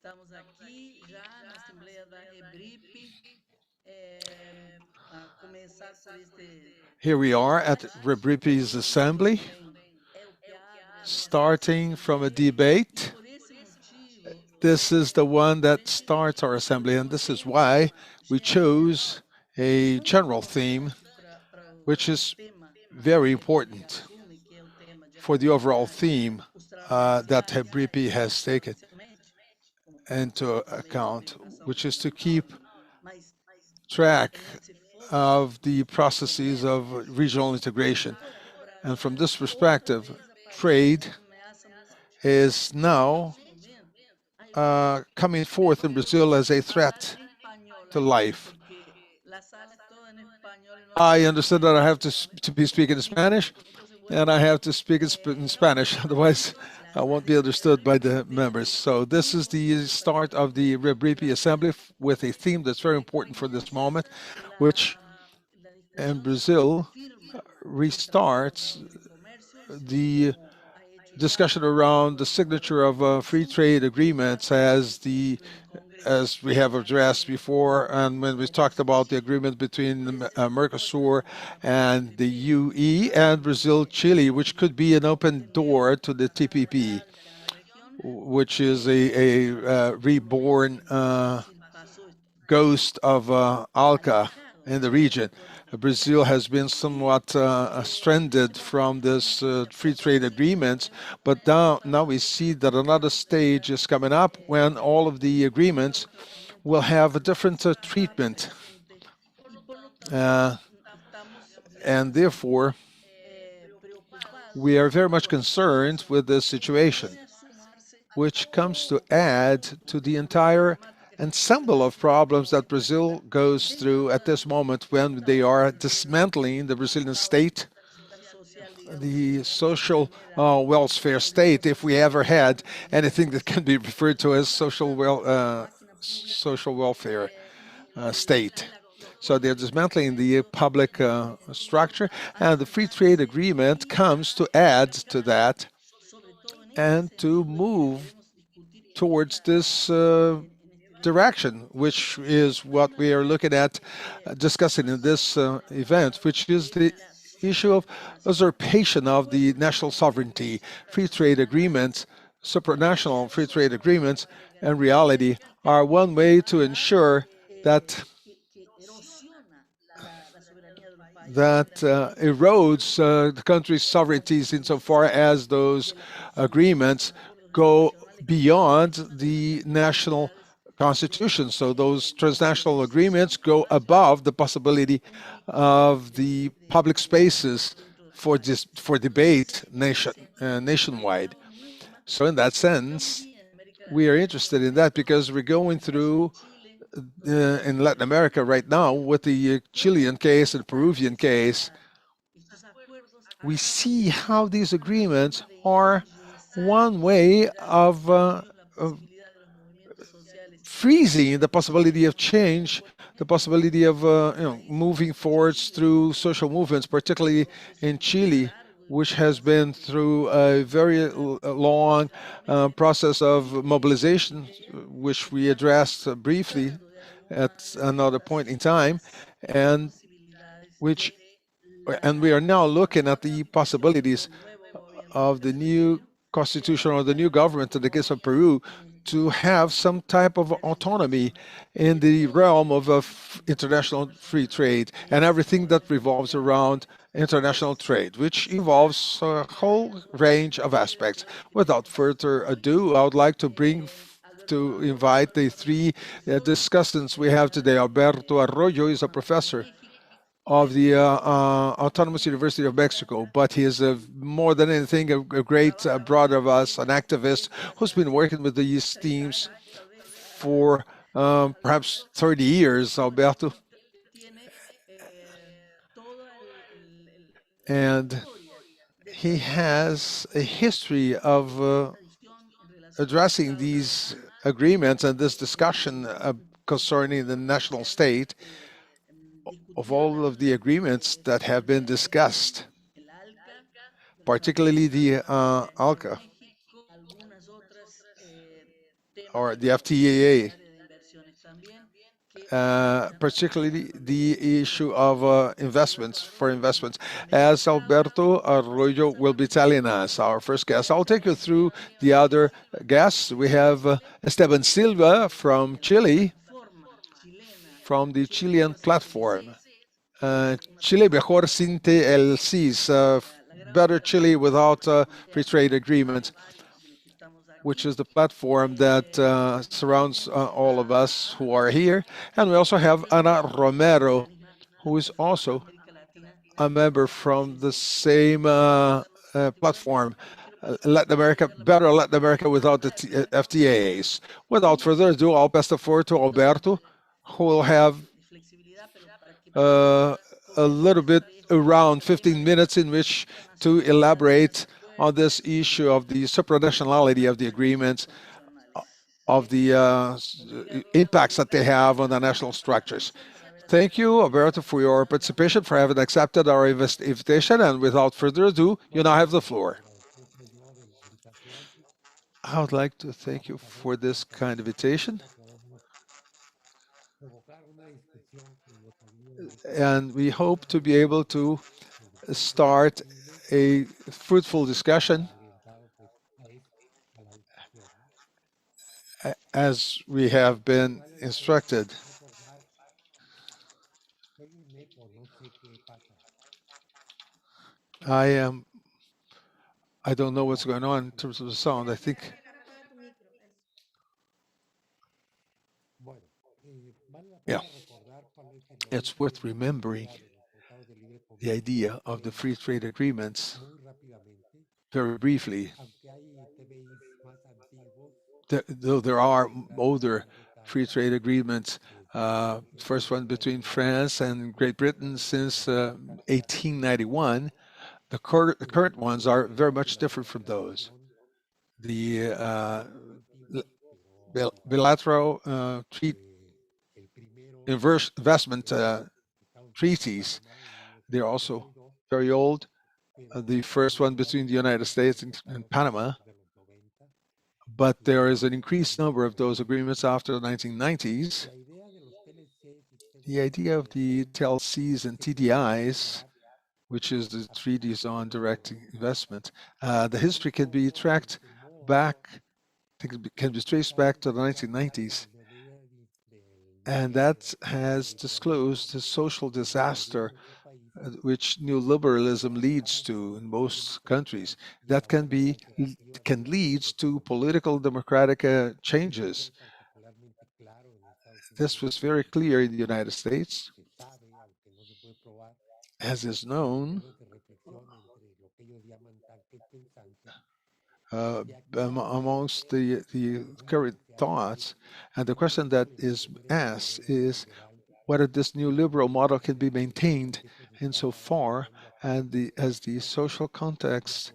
Estamos aqui já na Assembleia da Rebripe, a começar por este Here we are at Rebripi's assembly, também é o que abre a nossa starting from a assembleia, e debate. por esse motivo This is the one that starts our assembly, and this is why we chose a muito general importante theme, para which o is tema very que ele important assume, que é o tema de for the overall acompanhar theme os trabalhos that realizados Rebripi has taken judicialmente, como por into exemplo a lei de account, organização which is to regional, keep mas track nesse foco of the do processes comércio, of regional a integration. gente sabe que no And from Brasil this outra perspective, vez aparece trade uma ameaça is now neste momento, coming forth in Brazil as a falar threat em espanhol to aqui, life. porque a sala é toda em espanhol e nós I estamos understand that I have to, aqui to be speaking em Spanish, público. Então, eu vou and I have to speak in Spanish, otherwise I won't be understood by the members. So this is the start of the Rebripi Assembly with a theme that's very important for this moment, which a in discussão se Brazil confirma esta restarts acordo de comércio, the como ha hecho ya discussion around the por signature of free resolución trade que ya agreements se discutió en Congreso, as we have addressed before, and when we talked about the agreement between Mercosur and the UE and Brazil, Chile, which could be an open door to the TPP, democrática na región, which is a reborn usurpação ghost of ALCA estancado in the neste region. acordo Brazil has been somewhat stranded from this free trade agreements, but now we see that another stage is coming up when all of the agreements will have a different treatment. e, por lo tanto, Uh, estamos and therefore, preocupados we are very much com concerned with this que situation, vem a somar-se which comes to a add to the entire problemática que está ensemble of problems that Brazil goes dentro through at this moment when they are dismantling the Brazilian state, da social, digamos, the de social maneira welfare state, if we ever had anything that can be referred to as social welfare state. So they're dismantling the public structure, and the free trade agreement comes to add to that sobre todo neste and to sentido que move queremos discutir towards this en este evento, direction, which is what we are looking at discussing in this event, which is the a issue of supernacional. usurpation of the national sovereignty. Free trade agreements, supranational free trade agreements, in reality, are one way to ensure that Que erosiona la soberanía de los países y that la legitimidad erodes the country's sovereignties insofar as those de la Constitución, de los agreements acuerdos go internacionales que beyond comprometen las the national nacionalidades constitution. So those de transnational agreements decisión go above the possibility of the public de spaces dentro del país. for Nesse, debate nationwide. estamos muito So in that estamos sense, en América we are interested in that because we're going caso de through Chile, donde in Latin America right now with the Chilean case and Peruvian case, estos acuerdos we acabam see how these una agreements forma de are engessar one way posibilidades de cambios, la of posibilidad de los movimientos sociales freezing the possibility of continuar su change, the desenvolvimiento possibility of en el país. moving En forwards Chile, through social movements, particularly proceso in muy Chile, largo y which has been movilizaciones through a very long desgraciadamente process of y que mobilization, which we está addressed briefly tratando de alguna at another point in time, las and posibilidades which de and we are now looking at the constitución del possibilities nuevo gobierno of the new brasileño constitution or the new government in the case of Peru to have some type of autonomy in the realm of international free trade and everything that revolves around international trade, which involves a whole range of aspects. Without further ado, I would like to to invite the three discussants we have today. Alberto Arroyo is a professor of the Autonomous University of Mexico, but he is more than anything a great brother of us, an activist who's been working with these themes for perhaps 30 years, Alberto. tiene toda la And historia de he trabajo has a history of tradición en relación al addressing Estado these Nacional agreements and this y discussion concerning the national state of discutido all of the agreements that have been discussed, el ALCA, particularly the de ALCA México, algunas otras or the FTA, área de inversiones también, que permitan particularly the issue desarrollar of investments for investments. en esta As etapa Alberto vamos a Arroyo will empezar be telling us, our first guest. I'll take you through también the other guests. We have Esteban Silva from de la Chile, plataforma chilena from the Chile Mejor Chilean Sin TLC, platform. que es una Chile plataforma mejor sin TLCs, la gran better Chile plataforma without free mundial trade de agreements, varios de los que estamos which aquí. is the platform that surrounds Tenemos all of us who are here. And we la also have Ana presidenta del Romero, organismo who is de also América Latina, a member es from el the CEPAL. same platform, Particularmente, quiero Latin America, pasar la better palabra Latin America without the FTAs. Without un further ado, I'll pass the floor to minuto Alberto, who will have de flexibilidad, pero para que podamos uh, a little conversar bit sobre around este tema 15 de minutes in which to internacionalidad de los elaborate on this acuerdos issue of the supranationality of the agreements, internacionales. of the Obrigado, impacts that they have on the por national la structures. invitación, por haber Thank aceptado you, la Alberto, for your participation, for having accepted our invitation. And without further ado, you now have the floor. I would like to thank you for this kind of invitation. And we hope to be able to start a fruitful discussion as we have been instructed. I am. I don't know what's going on in terms of the sound. I think, yeah, it's worth remembering the idea of the free trade agreements very briefly. Though there are older free trade agreements, first one between France and Great Britain since 1891, the current ones are very much different from those. The bilateral investment treaties, they're also very old. The first one between the United States and Panama, but there is an increased number of those agreements after the 1990s. The idea of the TLCs and TDIs, which is the treaties on direct investment, the history can be tracked back, can be traced back to the 1990s. And that has disclosed the social disaster which neoliberalism leads to in most countries. That can lead to political democratic changes. This was very clear in the United States, as is known, uh, amongst the current thoughts. And the question that is asked is whether this new liberal model can be maintained insofar and as the social context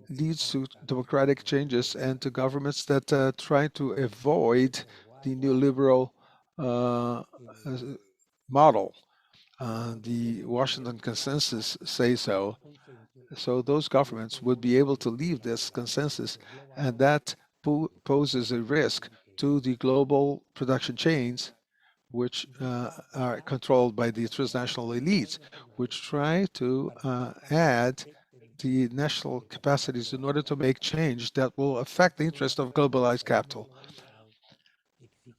leads to democratic changes and to governments that try to avoid the neoliberal uh, model. The Washington Consensus say so. So those governments would be able to leave this consensus, and that poses a risk to the global production chains, which are controlled by the transnational elites, which try to add the national capacities in order to make change that will affect the interest of globalized capital.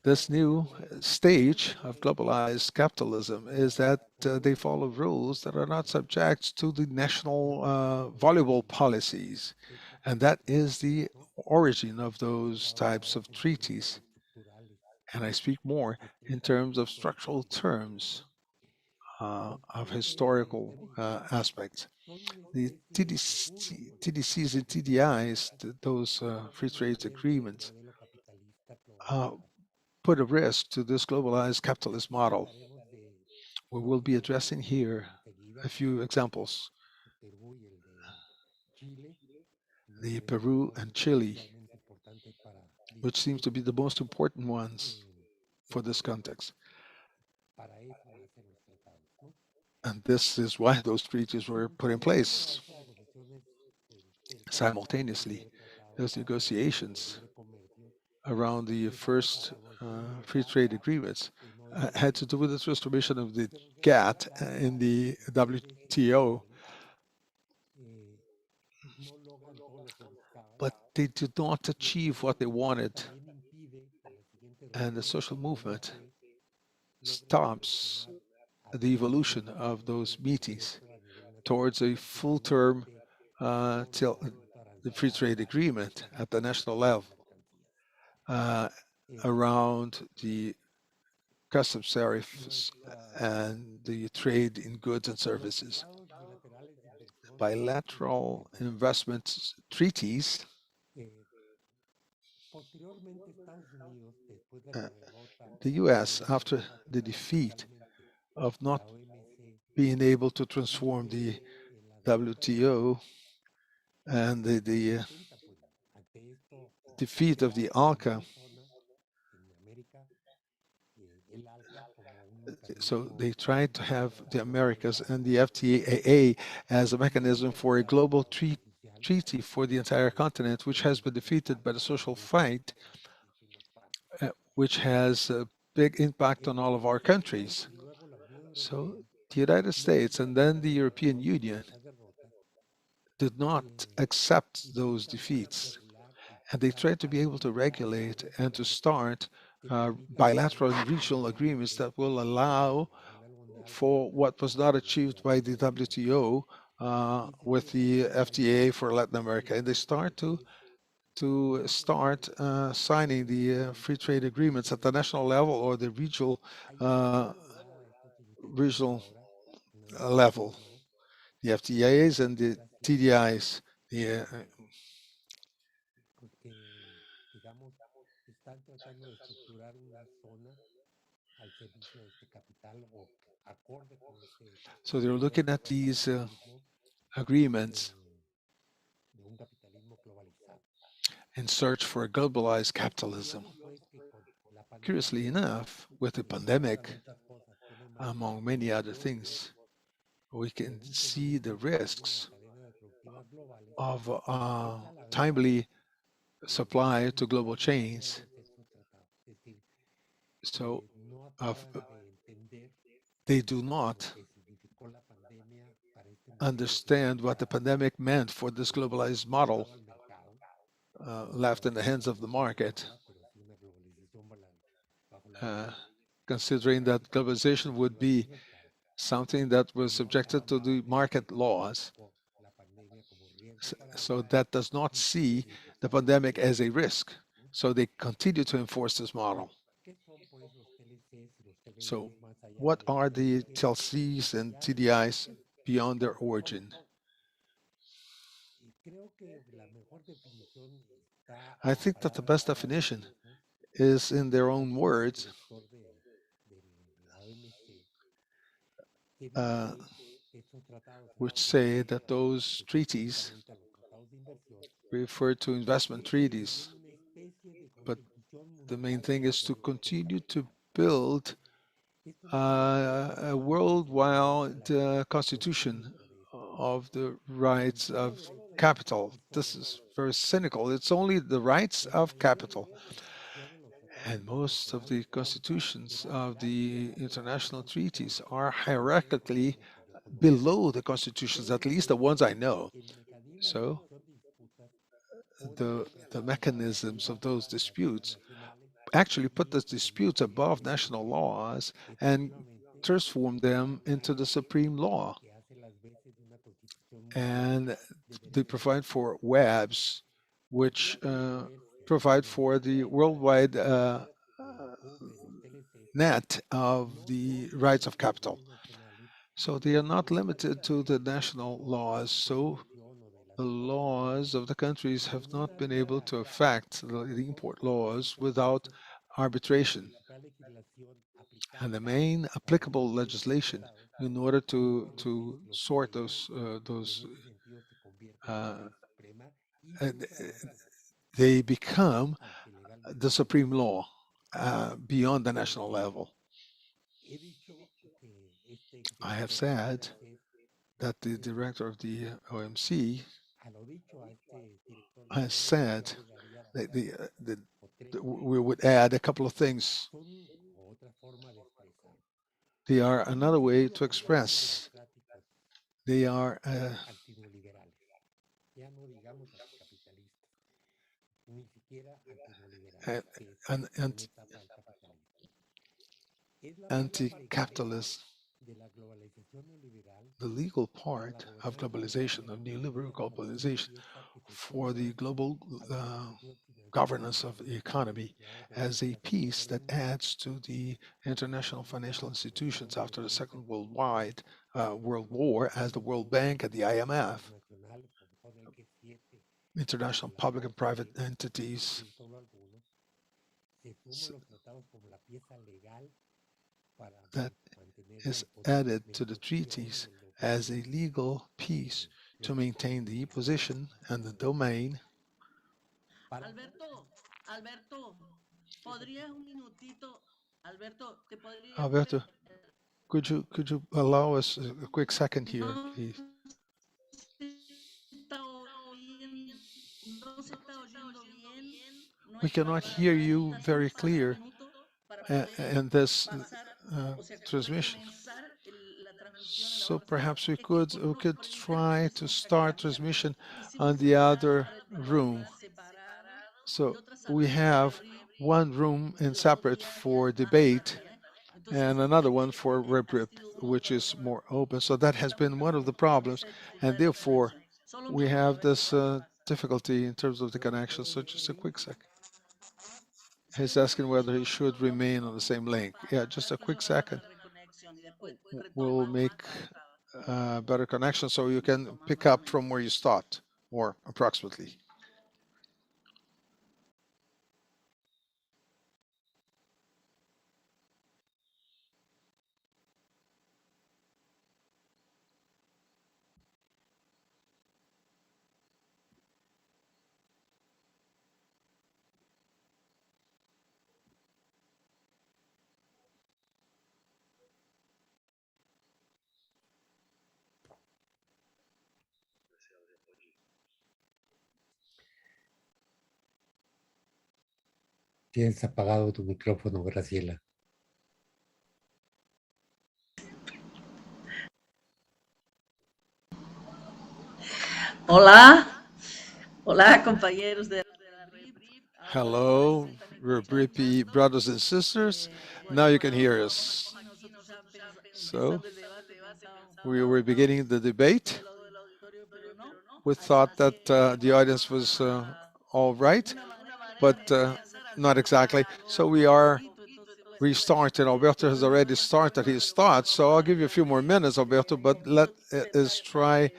This new stage of globalized capitalism is that they follow rules that are not subject to the national valuable policies. And that is the origin of those types of treaties. And I speak more in terms of structural terms of historical aspects. The TDCs and TDIs, those free trade agreements, uh, put a risk to this globalized capitalist model. We will be addressing here a few examples, the Peru and Chile, which seems to be the most important ones for this context. And this is why those treaties were put in place simultaneously. Those negotiations around the first free trade agreements had to do with the transformation of the GATT in the WTO, but they did not achieve what they wanted. And the social movement stops the evolution of those meetings towards a full term till the free trade agreement at the national level uh, around the customs tariffs and the trade in goods and services. Bilateral investment treaties, uh, the US, after the defeat of not being able to transform the WTO and the defeat of the ALCA, so they tried to have the Americas and the FTAA as a mechanism for a global treaty for the entire continent, which has been defeated by the social fight, which has a big impact on all of our countries. So the United States and then the European Union did not accept those defeats, and they tried to be able to regulate and to start bilateral and regional agreements that will allow for what was not achieved by the WTO with the FTA for Latin America. And they start to start signing the free trade agreements at the national level or the uh, regional level, the FTAs and the TDIs. The, so they're looking at these agreements in search for a globalized capitalism. Curiously enough, with the pandemic, among many other things, we can see the risks of timely supply to global chains. So of, they do not understand what the pandemic meant for this globalized model left in the hands of the market, uh, considering that globalization would be something that was subjected to the market laws. So that does not see the pandemic as a risk. So they continue to enforce this model. So what are the TLCs and TDIs beyond their origin? I think that the best definition is in their own words, uh, which say that those treaties refer to investment treaties, but the main thing is to continue to build a worldwide constitution of the rights of capital. This is very cynical. It's only the rights of capital. And most of the constitutions of the international treaties are hierarchically below the constitutions, at least the ones I know. So the mechanisms of those disputes actually put those disputes above national laws and transform them into the supreme law. And they provide for webs, which provide for the worldwide net of the rights of capital. So they are not limited to the national laws. So the laws of the countries have not been able to affect the import laws without arbitration. And the main applicable legislation in order to sort those uh, and, they become the supreme law beyond the national level. I have said that the director of the OMC has said that the we would add a couple of things. They are another way to express. They are a- an anti-capitalist, the legal part of globalization, of neoliberal globalization, for the global governance of the economy as a piece that adds to the international financial institutions after the Second World War, as the World Bank and the IMF, international public and private entities that is added to the treaties as a legal piece to maintain the position and the domain. Alberto, Alberto, ¿podrías un minutito? Alberto, ¿te podría Alberto, could you allow us a quick second here, no please? no se está oyendo bien We cannot hear nuestra you presentación. very Falta un clear minuto para poder in this pasar, o sea, transmission. comenzar la transmisión en la So otra sala. perhaps we Es que could por we los could problemas try de to señal start acá transmission on quisimos the other room. debates separados y So otra sala. we Tenemos que have abrir one room in las dos separate que hay for a la debate par, ¿eh? and Entonces, another one for ha rubric, sido uno de which los is more open. So that has been one of the problems, esa dificultad and de la therefore conexión. Solo un we minuto, have Alberto. this difficulty in terms of the connection. So just a quick second. He's asking whether he should remain on the same link. Yeah, just Para a que yo quick haga second. la reconexión y después We'll retomamos make better connection so you can pick up from nuevamente. where you start, or approximately. Tienes apagado tu micrófono, Graciela. Hola, hola compañeros de la RIP. Ahora sí Hello, me están Rubripi escuchando. brothers and sisters. Now Bueno, you can hear us. nosotros ya So empezando el debate pensábamos we were beginning the debate. todo el auditorio, pero no. We thought Así that que the audience was all right, una manera but de empezar a not exactly. So retomar we un are poquito. Entonces, bueno, restarting. Alberto has already started his thoughts, so I'll give you a few more minutes, Alberto, but let us try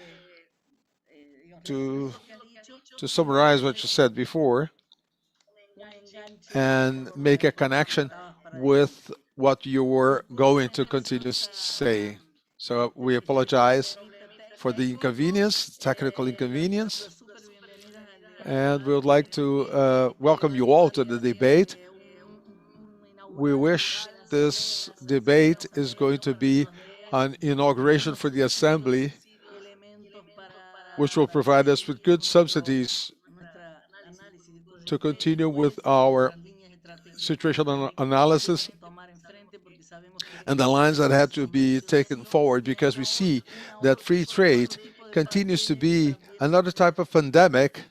digamos, resumir to lo que has dicho to y summarize what you darle said before un enganche and para make a lo que connection estabas para decir. with what you were going to continue saying. So we apologize for the inconvenience, technical inconvenience, Las súper bienvenidas al and we debate. would like to welcome you all to the debate. Un We inaugural wish de this de la debate is asamblea going to be an inauguration for the assembly, elementos which will para provide us with good nuestro subsidies nuestra análisis to y continue with después our nuestras líneas estratégicas que situational tenemos analysis que tomar enfrente porque sabemos que and the lines that had to be comercio taken forward y because we see that otro, free trade tipo de continues to pandemia que be también another type of pandemic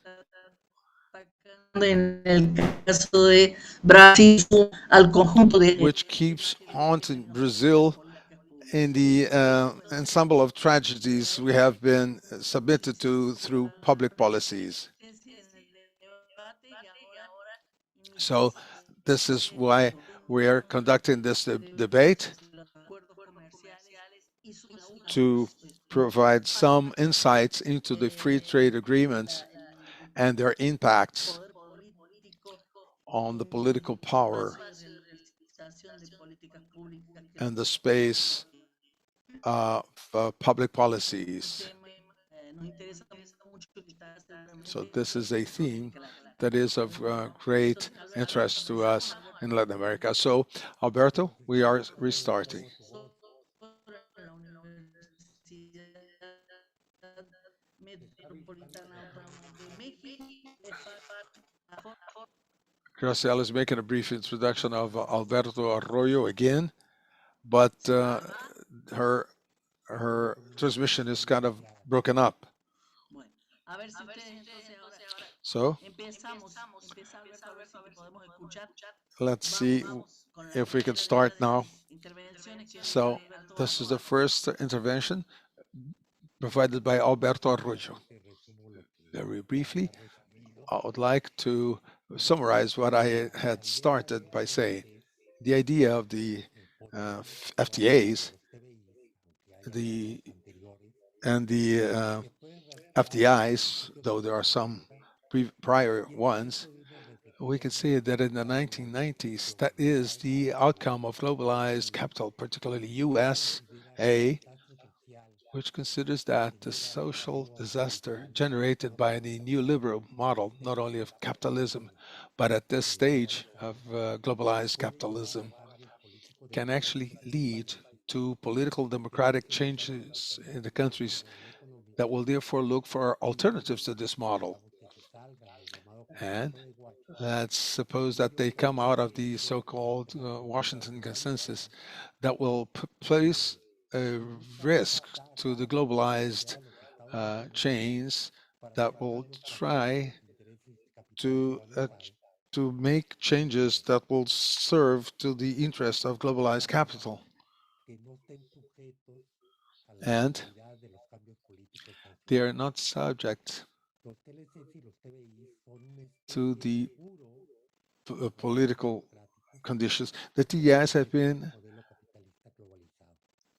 está atacando en el caso de Brasil al conjunto de which keeps haunting Brazil políticas públicas. in the ensemble of tragedies we have been submitted to through public policies. En el debate y ahora So iniciamos this is la why we are segunda conducting this debate de los acuerdos comerciales y sus to provide some insights into the free trade agreements and their impacts poder político on the en political el power espacio de realización de políticas públicas que and the tenemos space hoy. of public Es un policies. tema, nos interesa mucho y está So seguramente this is a en theme América Latina. that is of great Entonces, Alberto, interest to empezamos. us in Latin America. So, Alberto, we are restarting. Profesor en la Universidad Metropolitana Autónoma de México, Graciela is making a brief introduction of Alberto Arroyo again, but her her transmission is kind of broken up. Bueno, a ver si ustedes entonces ahora So empieza Alberto, a ver si te podemos escuchar. let's see Vamos con la if we can primera línea start de now. intervenciones que es So Alberto this is the Arroyo. first intervention provided by Alberto Arroyo. Very briefly, I would like to summarize what I had started by saying. The idea of the FTAs, the and the FDIs, though there are some prior ones, we can see that in the 1990s, that is the outcome of globalized capital, particularly USA, which considers that the social disaster generated by the neoliberal model, not only of capitalism, but at this stage of globalized capitalism, can actually lead to political democratic changes in the countries that will therefore look for alternatives to this model. And let's suppose that they come out of the so-called Washington consensus that will place a risk to the globalized chains that will try to uh, to make changes that will serve to the interest of globalized capital. And they are not subject to the political conditions. The TDIs have been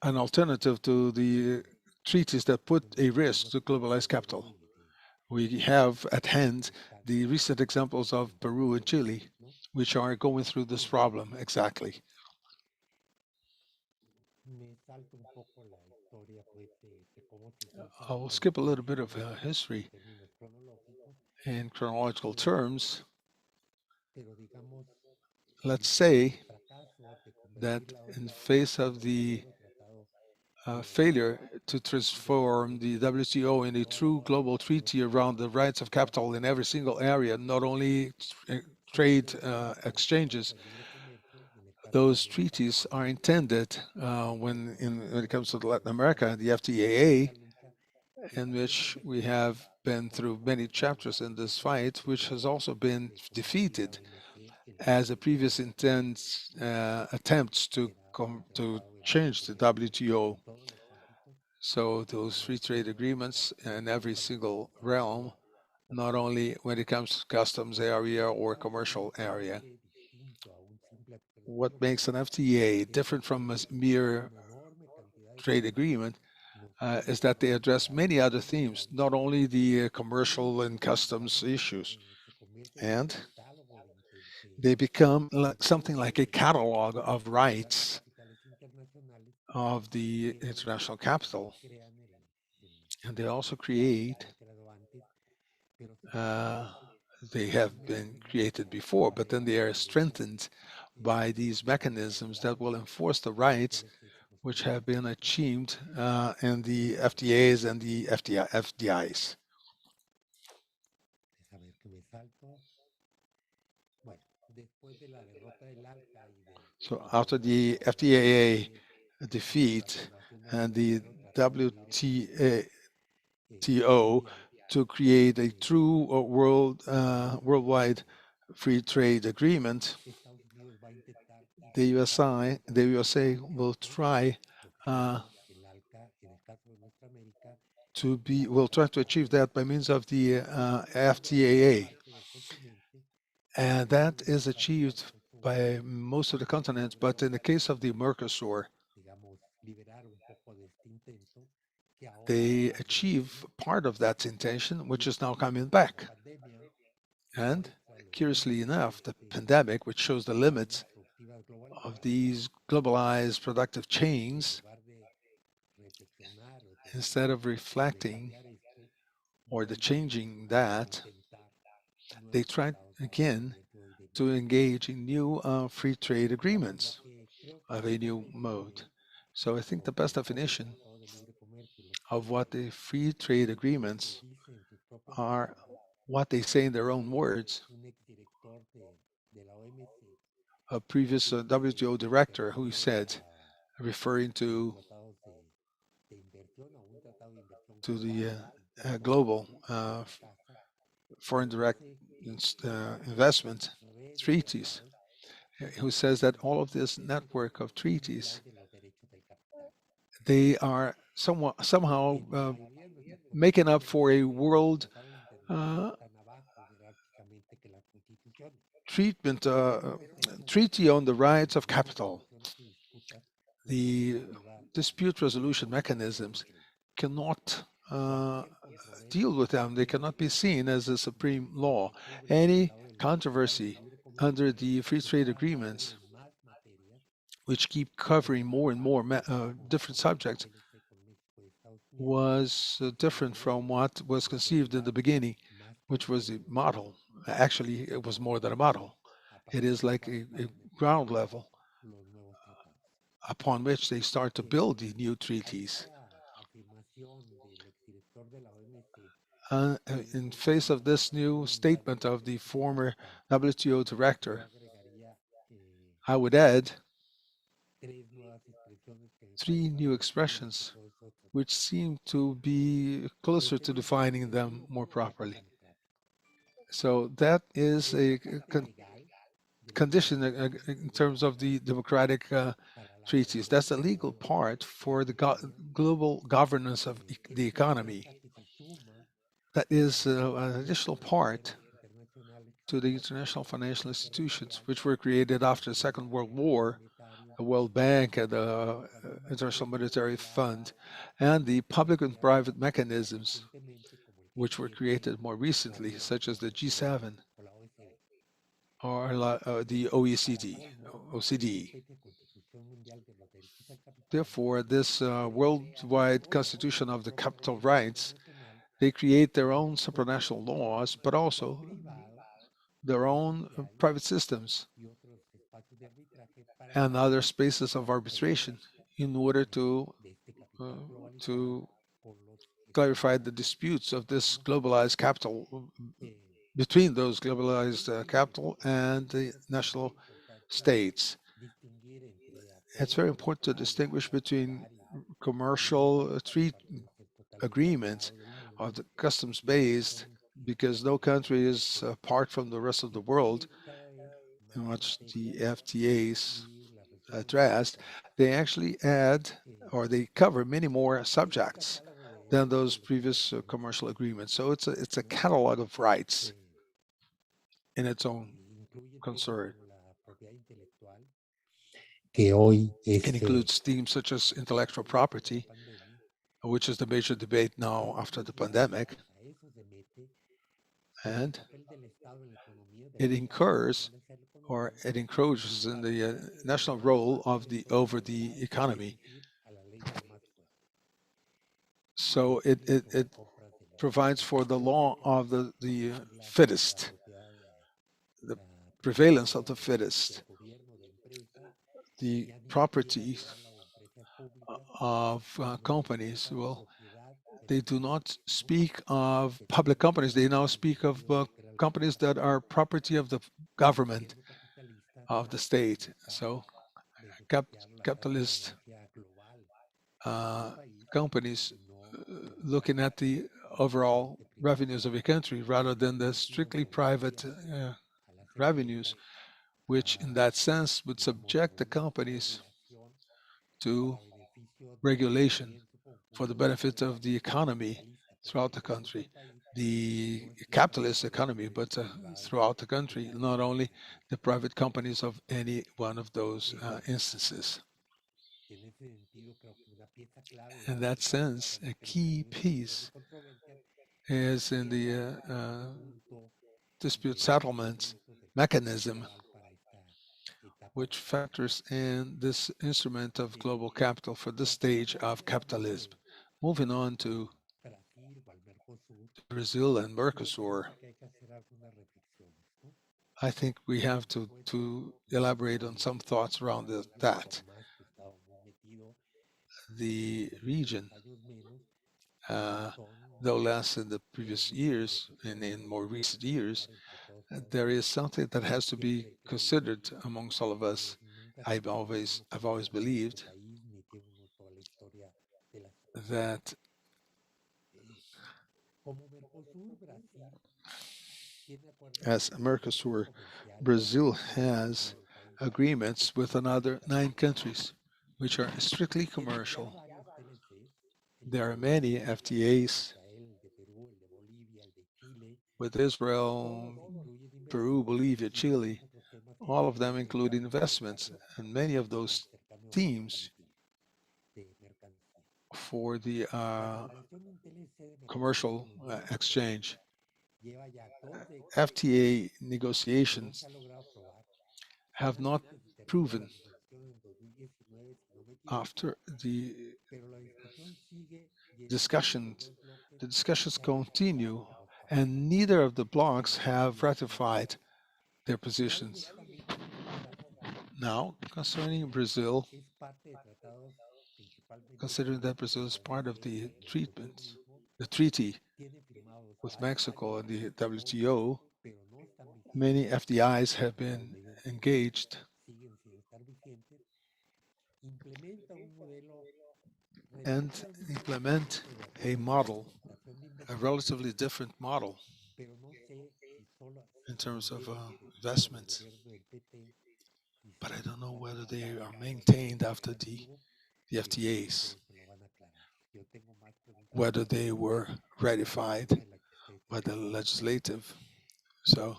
an alternative to the treaties that put a risk to globalized capital. We have at hand the recent examples of Peru and Chile, which are going through this problem exactly. I will skip a little bit of history in chronological terms. Let's say that in face of the failure to transform the WTO in a true global treaty around the rights of capital in every single area, not only trade exchanges. Those treaties are intended when it comes to Latin America, the FTAA, in which we have been through many chapters in this fight, which has also been defeated as a previous attempts to change the WTO. So those free trade agreements in every single realm, not only when it comes to customs area or commercial area. What makes an FTA different from a mere trade agreement is that they address many other themes, not only the commercial and customs issues. And they become something like a catalog of rights of the international capital. And they also create, uh, they have been created before, but then they are strengthened by these mechanisms that will enforce the rights which have been achieved in the FTAs and the FDIs. So after the FTAA defeat and the WTO to create a true worldwide free trade agreement, the USA will try will try to achieve that by means of the FTAA, and that is achieved by most of the continents. But in the case of the Mercosur, they achieve part of that intention, which is now coming back. And curiously enough, the pandemic, which shows the limits of these globalized productive chains, instead of reflecting or the changing that, they tried again to engage in new free trade agreements of a new mode. So I think the best definition of what the free trade agreements are, what they say in their own words, a previous WTO director who said, referring to the global foreign direct investment treaties, who says that all of this network of treaties, they are somehow making up for a world uh, treatment treaty on the rights of capital. The dispute resolution mechanisms cannot deal with them. They cannot be seen as a supreme law. Any controversy under the free trade agreements, which keep covering more and more different subjects, was different from what was conceived in the beginning, which was a model. Actually, it was more than a model. It is like a ground level upon which they start to build the new treaties. In face of this new statement of the former WTO director, I would add three new expressions which seem to be closer to defining them more properly. So that is a condition in terms of the democratic treaties. That's the legal part for the global governance of the economy. That is an additional part to the international financial institutions, which were created after the Second World War, the World Bank and the International Monetary Fund, and the public and private mechanisms, which were created more recently, such as the G7 or the OECD. Therefore, this worldwide constitution of the capital rights, they create their own supranational laws, but also their own private systems and other spaces of arbitration in order uh, to clarify the disputes of this globalized capital between those globalized capital and the national states. It's very important to distinguish between commercial trade agreements of the customs based, because no country is apart from the rest of the world in which the FTAs addressed. They actually add or they cover many more subjects than those previous commercial agreements. So it's a catalog of rights in its own concern. It includes themes such as intellectual property, which is the major debate now after the pandemic, and it incurs or it encroaches in the national role of the over the economy. So it provides for the law of the fittest, the prevalence of the fittest, the property of companies. Well, they do not speak of public companies. They now speak of companies that are property of the government, of the state. So capitalist uh, companies looking at the overall revenues of a country rather than the strictly private revenues, which in that sense would subject the companies to regulation for the benefit of the economy throughout the country, the capitalist economy, but throughout the country, not only the private companies of any one of those instances. In that sense, a key piece is in the dispute settlement mechanism, which factors in this instrument of global capital for this stage of capitalism. Moving on to Brazil and Mercosur, I think we have to elaborate on some thoughts around that. The region though less in the previous years and in more recent years, there is something that has to be considered amongst all of us. I've always believed that as Mercosur, Brazil has agreements with another 9 countries, which are strictly commercial. There are many FTAs with Israel, Peru, Bolivia, Chile, all of them include investments, and many of those teams for the commercial exchange. FTA negotiations have not proven after discussions, the discussions continue, and neither of the blocs have ratified their positions. Now, concerning Brazil, considering that Brazil is part of the treaty with Mexico and the WTO, many FDIs have been engaged and implement a model, a relatively different model in terms of investments. But I don't know whether they are maintained after the FTAs, whether they were ratified by the legislative. So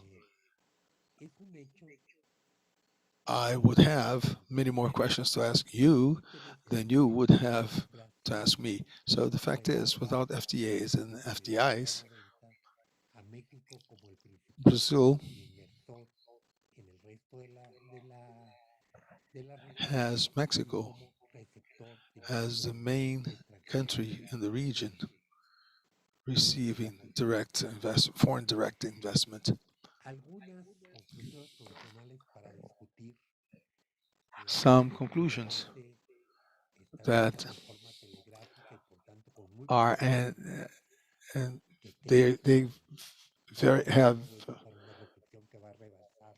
I would have many more questions to ask you than you would have to ask me. So the fact is, without FTAs and FDIs, Brazil has Mexico as the main country in the region receiving foreign direct investment. Some conclusions that are and they very have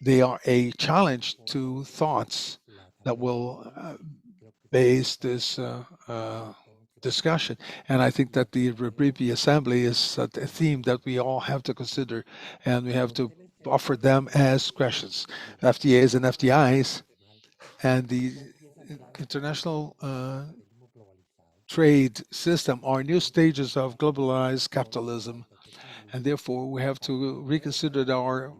they are a challenge to thoughts that will base this discussion. And I think that the Rebripi Assembly is a theme that we all have to consider, and we have to offer them as questions. FTAs and FDIs and the international trade system are new stages of globalized capitalism, and therefore we have to reconsider our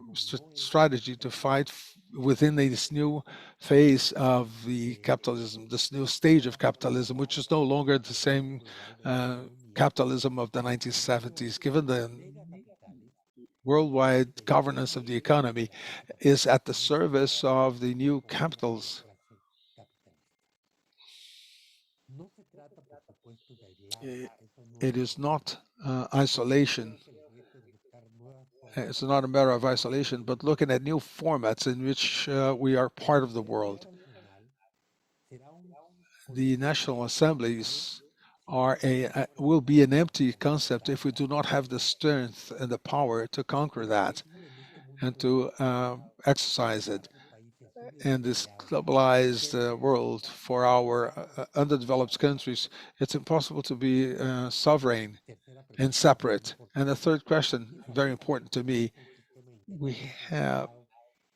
strategy to fight within this new phase of the capitalism, this new stage of capitalism, which is no longer the same capitalism of the 1970s. Given the worldwide governance of the economy is at the service of the new capitals. I- It is not isolation. It's not a matter of isolation, but looking at new formats in which we are part of the world. The national assemblies will be an empty concept if we do not have the strength and the power to conquer that and to exercise it in this globalized world. For our underdeveloped countries, it's impossible to be sovereign and separate. And the third question, very important to me, we have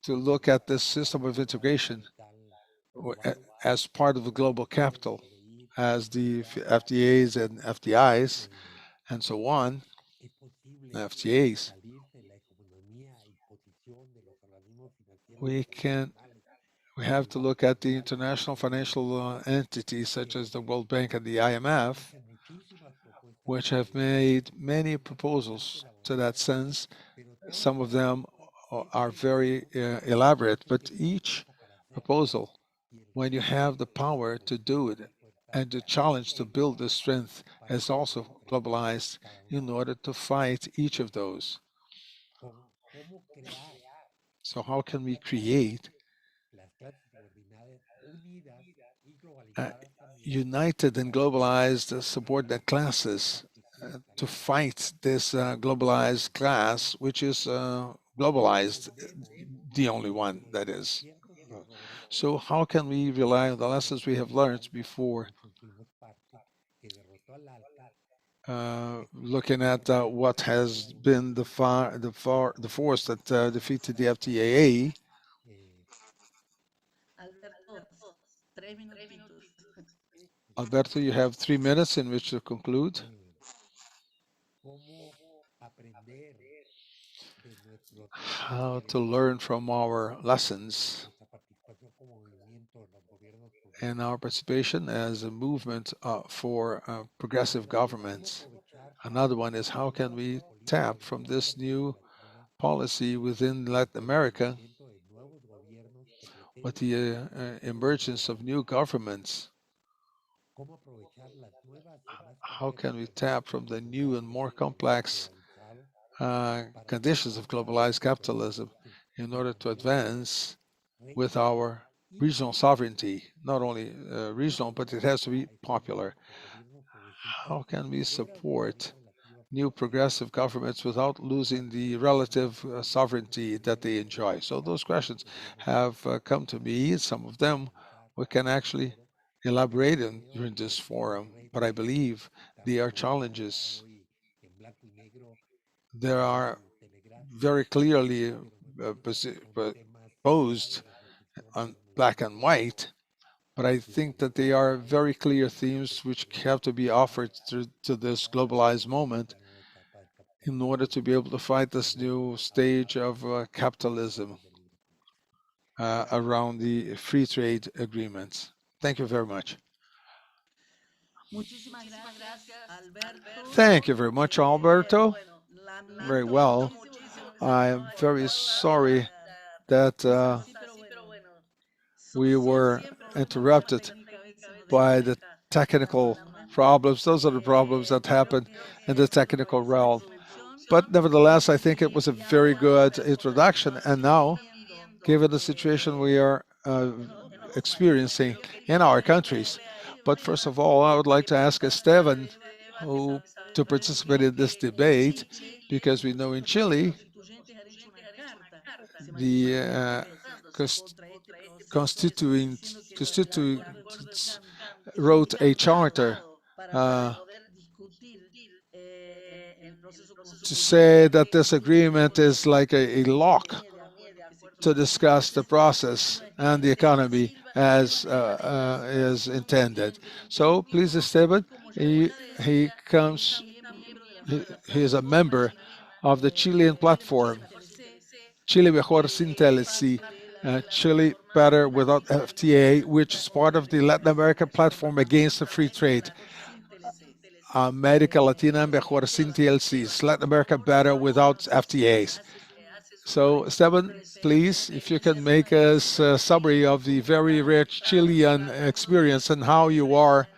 to look at this system of integration as part of the global capital, as the FTAs and FDIs and so on, FTAs. We can we have to look at the international financial entities such as the World Bank and the IMF, which have made many proposals to that sense. Some of them are very elaborate, but each proposal, when you have the power to do it and the challenge to build the strength, is also globalized in order to fight each of those. So how can we create uh, united and globalized subordinate classes to fight this globalized class, which is globalized, the only one that is. So how can we rely on the lessons we have learned before looking at what has been the force that defeated the FTAA? Alberto, 3 minutitos. Alberto, you have 3 minutes in which to conclude. How to learn from our lessons and our participation as a movement for progressive governments. Another one is how can we tap from this new policy within Latin America with the emergence of new governments? How can we tap from the new and more complex conditions of globalized capitalism in order to advance with our regional sovereignty, not only regional, but it has to be popular. How can we support new progressive governments without losing the relative sovereignty that they enjoy? So those questions have come to me. Some of them we can actually elaborate on during this forum, but I believe they are challenges. There are very clearly posed on black and white, but I think that they are very clear themes which have to be offered to this globalized moment in order to be able to fight this new stage of capitalism around the free trade agreements. Thank you very much. Muchísimas gracias, Alberto. Thank you very much, Alberto. Very Lamento well. muchísimo que se nos I haya am very cortado sorry that cosas así, pero bueno, we were siempre los problemas interrupted técnicos a veces nos by dejan the hasta technical los momentos. problems. Those are the problems that Creo happen que in the fue una technical buenísima realm. introducción But nevertheless, I think it y, was a y very ahora, good con lo que introduction. And estamos now, viviendo given the situation we are en los países, experiencing creo que in our primero countries, but vamos first a of all, I would like to ask Esteban saber who, to participate in this que debate, Chile, because we en know su in asamblea Chile, constituyente, ha hecho una carta the manifestándose contra este proceso, constituent diciendo que no está de acuerdo constituents con wrote a el charter llamado para uh, poder discutir el proceso to say that this agreement is constituyente like a lock de acuerdo que se to produzca. discuss the Entonces, process bueno, and the esperemos que esto economy sirva as para is intended. y So please, Esteban, como ya he, decía, he él comes, también miembro de la he, he is a plataforma member of the Chilean Chile Mejor platform, sin TLC, Chile Mejor Sin que es TLC, parte de Chile Better Without FTA, which is part of the Latin American platform against the free América trade. Mejor sin TLC. America Latina Mejor Sin TLCs, Latin America Better Without FTAs. Hace So, Esteban, please, if you can make us a summary of the very rich Chilean experience and how you are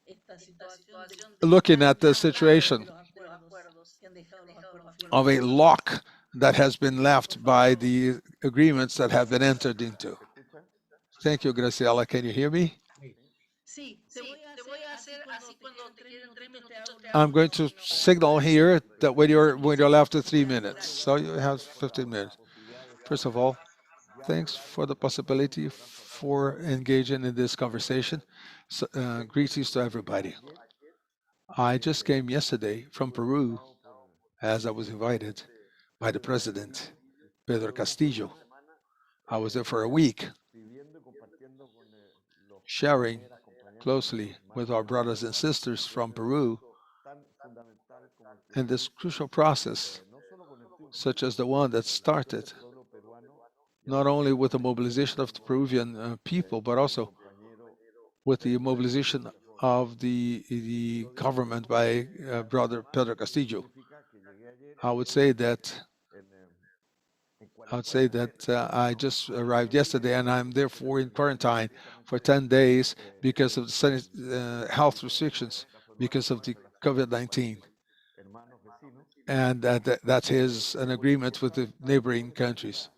esta situación del looking at the descalabro de situation los acuerdos que han dejado los acuerdos of a firmados. lock that has been left by the agreements that have been entered into. Thank you, Graciela. Can you hear me? Sí, te voy a hacer así cuando te queden 3 minutitos, te hago el I'm going minuto to para signal here that when you're left to 3 minutes, so you have 15 minutes. First of all, thanks for the possibility for engaging in this conversation. So, greetings to everybody. I just came yesterday from Peru as I was invited by the president, Pedro Castillo. I was there for a week, sharing closely with our brothers and sisters from Peru in this crucial process, such as the one that started not only with the mobilization of the Peruvian people, but also with the mobilization of the government by brother Pedro Castillo. I would say that I just arrived yesterday, and I'm therefore in quarantine for 10 days because of the health restrictions because of the COVID-19, and that's an agreement with the neighboring countries.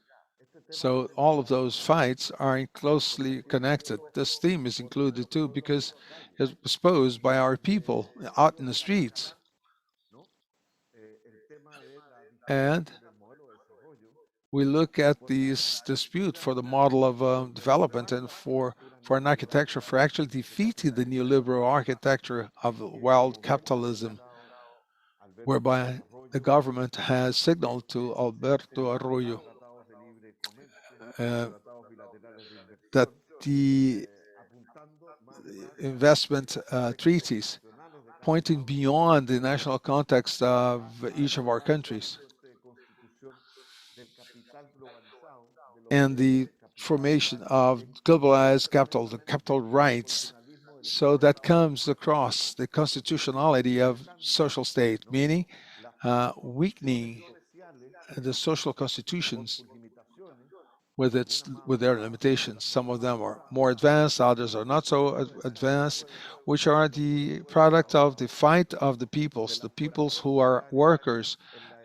So all of those fights are closely connected. This theme is included too because it was posed by our people out in the streets. And we look at this dispute for the model of development and for an architecture for actually defeating the neoliberal architecture of world capitalism, whereby the government has signaled to Alberto Arroyo uh, that the investment treaties pointing beyond the national context of each of our countries and the formation of globalized capital, the capital rights. So that comes across the constitutionality of social state, meaning weakening the social constitutions with their limitations. Some of them are more advanced, others are not so advanced, which are the product of the fight of the peoples who are workers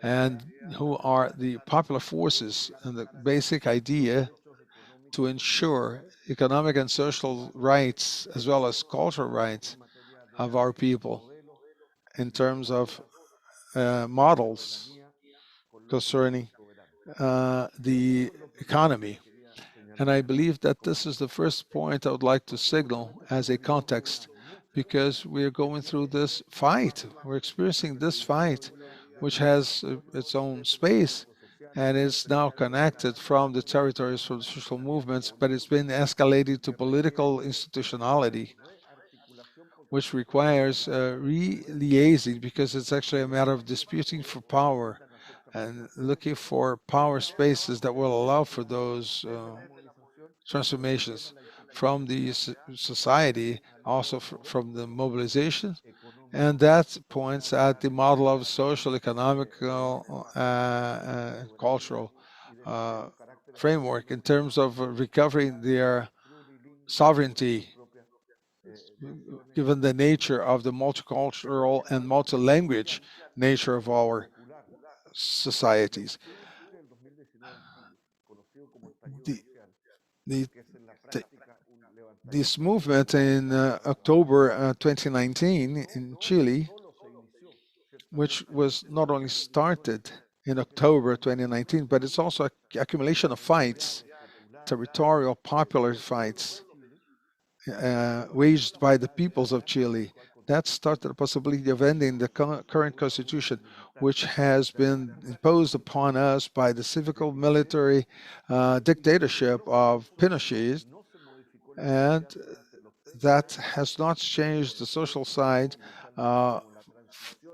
and who are the popular forces, and the basic idea to ensure economic and social rights as well as cultural rights of our people in terms of models concerning the economy. And I believe that this is the first point I would like to signal as a context because we are going through this fight. We're experiencing this fight, which has its own space and is now connected from the territories, from the social movements, but it's been escalated to political institutionality, which requires re-liaising because it's actually a matter of disputing for power and looking for power spaces that will allow for those transformations from the society, also from the mobilization, and that points at the model of social, economical, cultural uh, framework in terms of recovering their sovereignty, given the nature of the multicultural and multi-language nature of our societies. The, the, the this movement in October 2019 in Chile, which was not only started in October 2019, but it's also accumulation of fights, territorial popular fights waged by the peoples of Chile. That started the possibility of ending the current constitution, which has been imposed upon us by the civil military dictatorship of Pinochet, and that has not changed the social side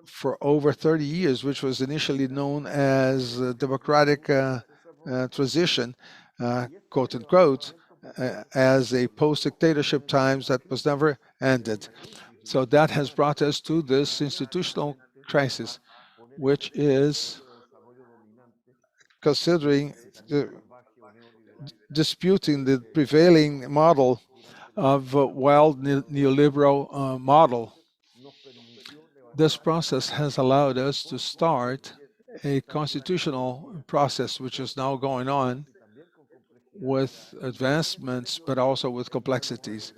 for over 30 years, which was initially known as democratic transition, quote unquote, as a post-dictatorship times that was never ended. So that has brought us to this institutional crisis, which is considering disputing the prevailing model of wild neoliberal model. This process has allowed us to start a constitutional process, which is now going on with advancements, but also with complexities.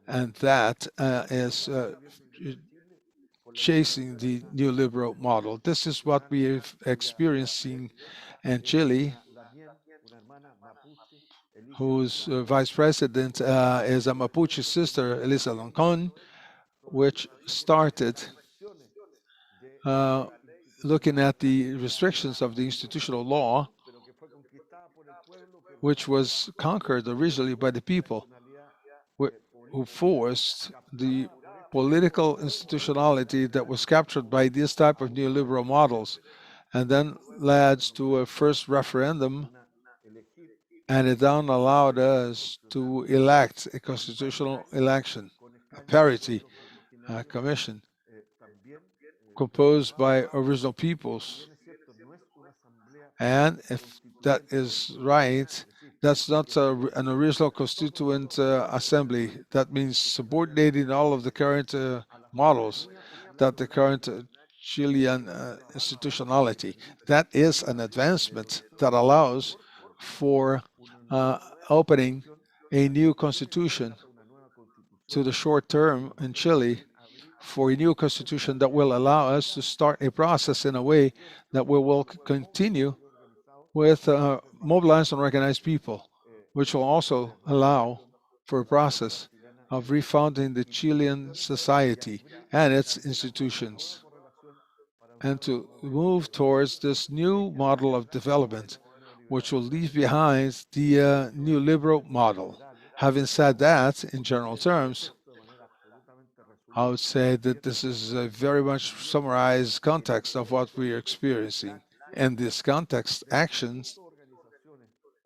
And that is chasing the neoliberal model. This is what we are experiencing in Chile, whose vice president is a Mapuche sister, Elisa Loncon, which started uh, looking at the restrictions of the institutional law, which was conquered originally by the people, who forced the political institutionality that was captured by this type of neoliberal models, and then led to a first referendum, and it then allowed us to elect a constitutional election, a parity commission composed by original peoples. And if that is right, that's not an original constituent assembly. That means subordinating all of the current models that the current Chilean institutionality. That is an advancement that allows for uh, opening a new constitution to the short term in Chile for a new constitution that will allow us to start a process in a way that we will continue with mobilized and organized people, which will also allow for a process of refounding the Chilean society and its institutions, and to move towards this new model of development, which will leave behind the neoliberal model. Having said that, in general terms, I would say that this is a very much summarized context of what we are experiencing. In this context, actions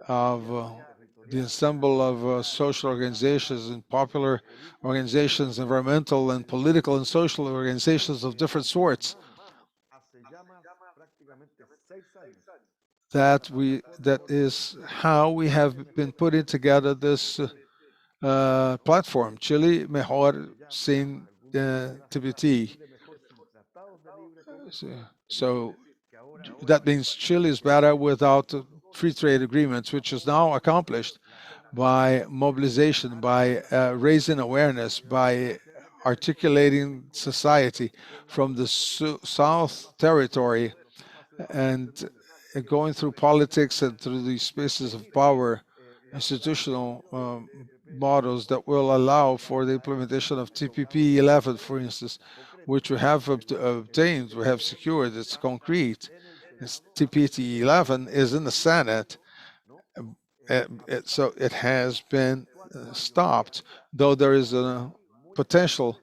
of the ensemble of social organizations and popular organizations, environmental and political and social organizations of different sorts, that is how we have been putting together this platform, Chile Mejor Sin TBT. So that means Chile is better without free trade agreements, which is now accomplished by mobilization, by raising awareness, by articulating society from the South Territory and going through politics and through these spaces of power, institutional models that will allow for the implementation of TPP 11, for instance, which we have obtained, we have secured, it's concrete. TPP 11 is in the Senate, so it has been stopped, though there is a potential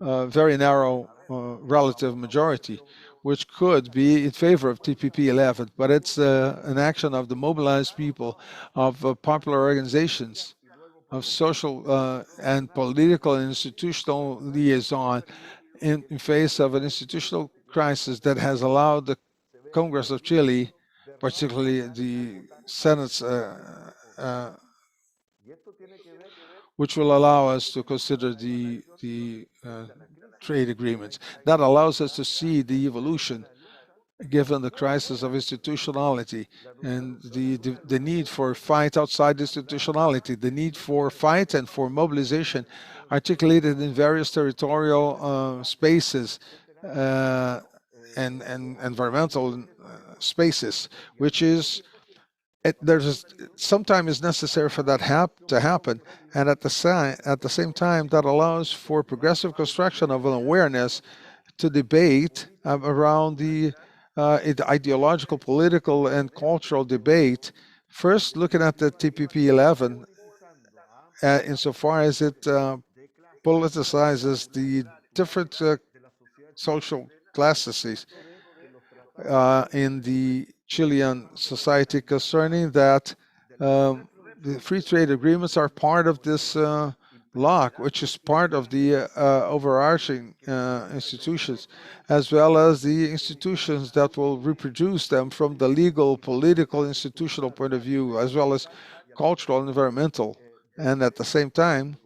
very narrow relative majority, which could be in favor of TPP 11. But it's an action of the mobilized people, of popular organizations, of social and political and institutional liaison in face of an institutional crisis that has allowed the Congress of Chile, particularly the Senate's which will allow us to consider the trade agreements. That allows us to see the evolution, given the crisis of institutionality and the need for fight outside institutionality, the need for fight and for mobilization articulated in various territorial spaces and environmental spaces, which is there's sometimes it's necessary for that to happen, and at the same time that allows for progressive construction of an awareness to debate around the ideological, political, and cultural debate. First, looking at the TPP 11, insofar as it politicizes the different social classes in the Chilean society concerning that the free trade agreements are part of this bloc, which is part of the overarching institutions, as well as the institutions that will reproduce them from the legal, political, institutional point of view, as well as cultural and environmental. And at the same time,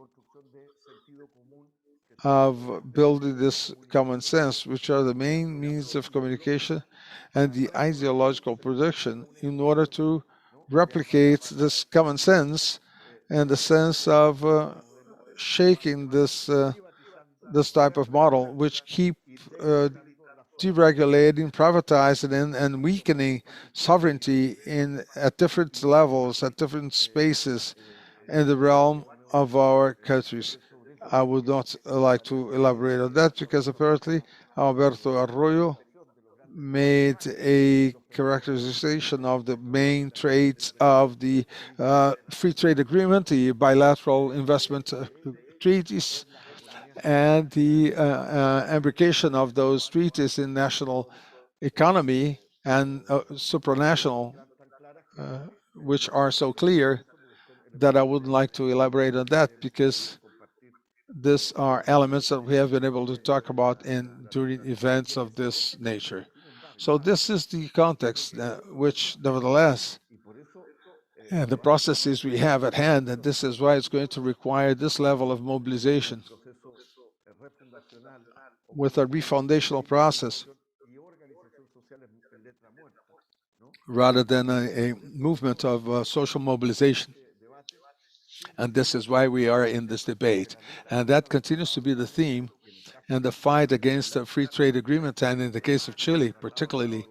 of building this common sense, which are the main means of communication and the ideological production, in order to replicate this common sense and the sense of shaking this type of model, which keep deregulating, privatizing, and weakening sovereignty at different levels, at different spaces in the realm of our countries. I would not like to elaborate on that because apparently Alberto Arroyo made a characterization of the main traits of the free trade agreement, the bilateral investment treaties, and the imbrication of those treaties in national economy and supranational, which are so clear that I wouldn't like to elaborate on that because these are elements that we have been able to talk about during events of this nature. So this is the context, which nevertheless, the processes we have at hand, and this is why it's going to require this level of mobilization with a refoundational process rather than a movement of social mobilization. And this is why we are in this debate. And that continues to be the theme and the fight against a free trade agreement. And in the case of Chile, particularly,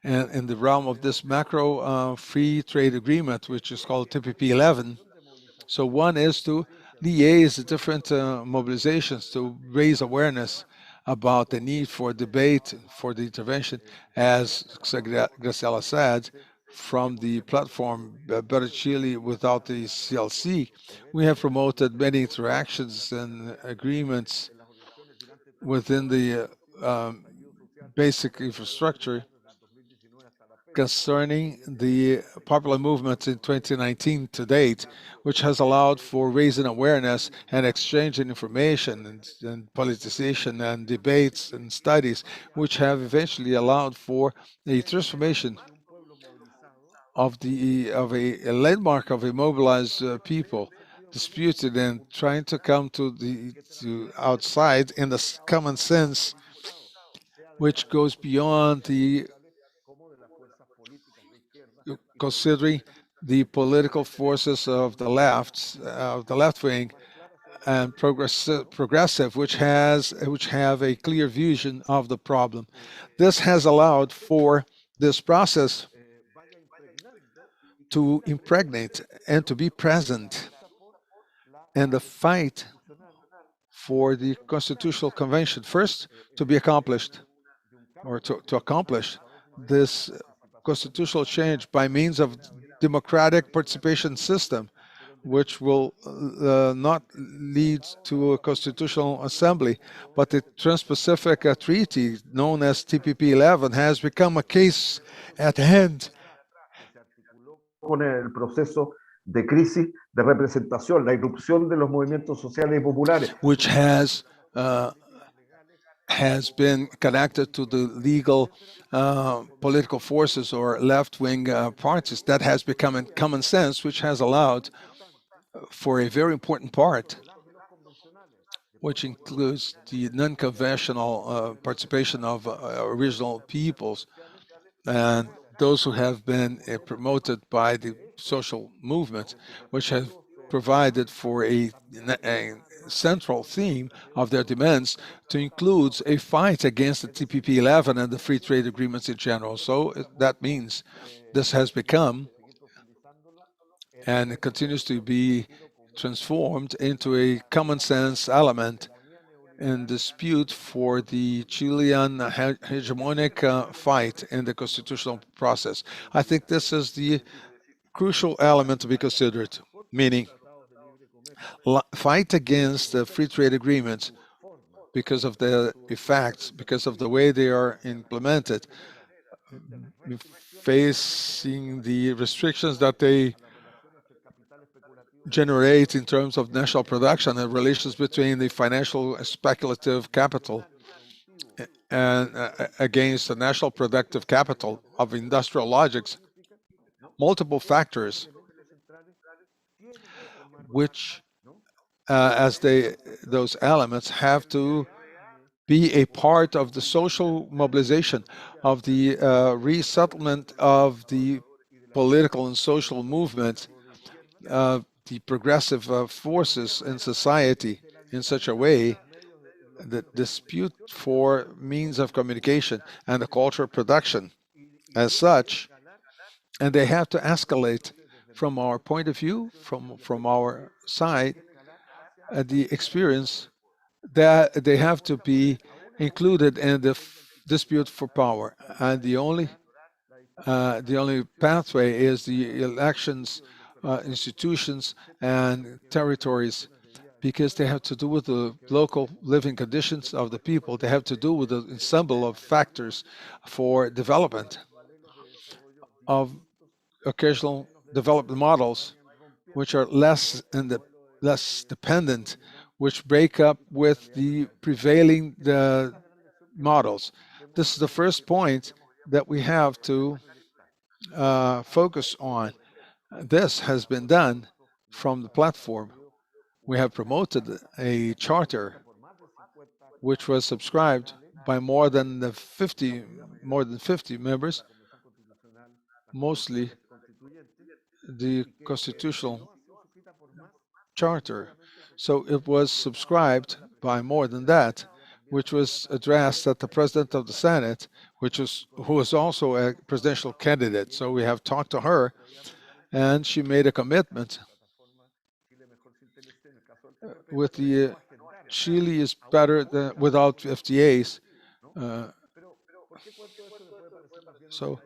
and in the realm of this macro free trade agreement, which is called TPP 11. So one is to liaise the different mobilizations to raise awareness about the need for debate, for the intervention, as Graciela said, from the platform Better Chile without the CLC. We have promoted many interactions and agreements within the basic infrastructure concerning the popular movements in 2019 to date, which has allowed for raising awareness and exchanging information and politicization and debates and studies, which have eventually allowed for a transformation of a landmark of a mobilized people disputed and trying to come to outside in the common sense, which goes beyond the considering the political forces of the left wing, and progressive, which have a clear vision of the problem. This has allowed for this process to impregnate and to be present in the fight for the constitutional convention. First, to be accomplished or to accomplish this constitutional change by means of democratic participation system, which will not lead to a constitutional assembly, but the Trans-Pacific Treaty, known as TPP 11, has become a case at hand. Con el proceso de crisis de representación, la irrupción de los movimientos sociales y populares. Which has been connected to the legal political forces or left-wing parties. That has become a common sense, which has allowed for a very important part, which includes the non-conventional participation of original peoples and those who have been promoted by the social movement, which have provided for a central theme of their demands to include a fight against the TPP 11 and the free trade agreements in general. So that means this has become and it continues to be transformed into a common sense element in dispute for the Chilean hegemonic fight in the constitutional process. I think this is the crucial element to be considered, meaning fight against the free trade agreements because of their effects, because of the way they are implemented, facing the restrictions that they generate in terms of national production and relations between the financial speculative capital and against the national productive capital of industrial logics, multiple factors which those elements have to be a part of the social mobilization of the resettlement of the political and social movement, the progressive forces in society in such a way that dispute for means of communication and the culture of production as such, and they have to escalate from our point of view, from our side, the experience that they have to be included in the dispute for power, and the only pathway is the elections, institutions, and territories, because they have to do with the local living conditions of the people. They have to do with the ensemble of factors for development of occasional development models, which are less dependent, which break up with the prevailing models. This is the first point that we have to focus on. This has been done from the platform. We have promoted a charter which was subscribed by more than 50 members, mostly the constitutional charter. So it was subscribed by more than that, which was addressed at the president of the Senate, who was also a presidential candidate. So we have talked to her, and she made a commitment with the Chile is better than without FTAs. Uh, so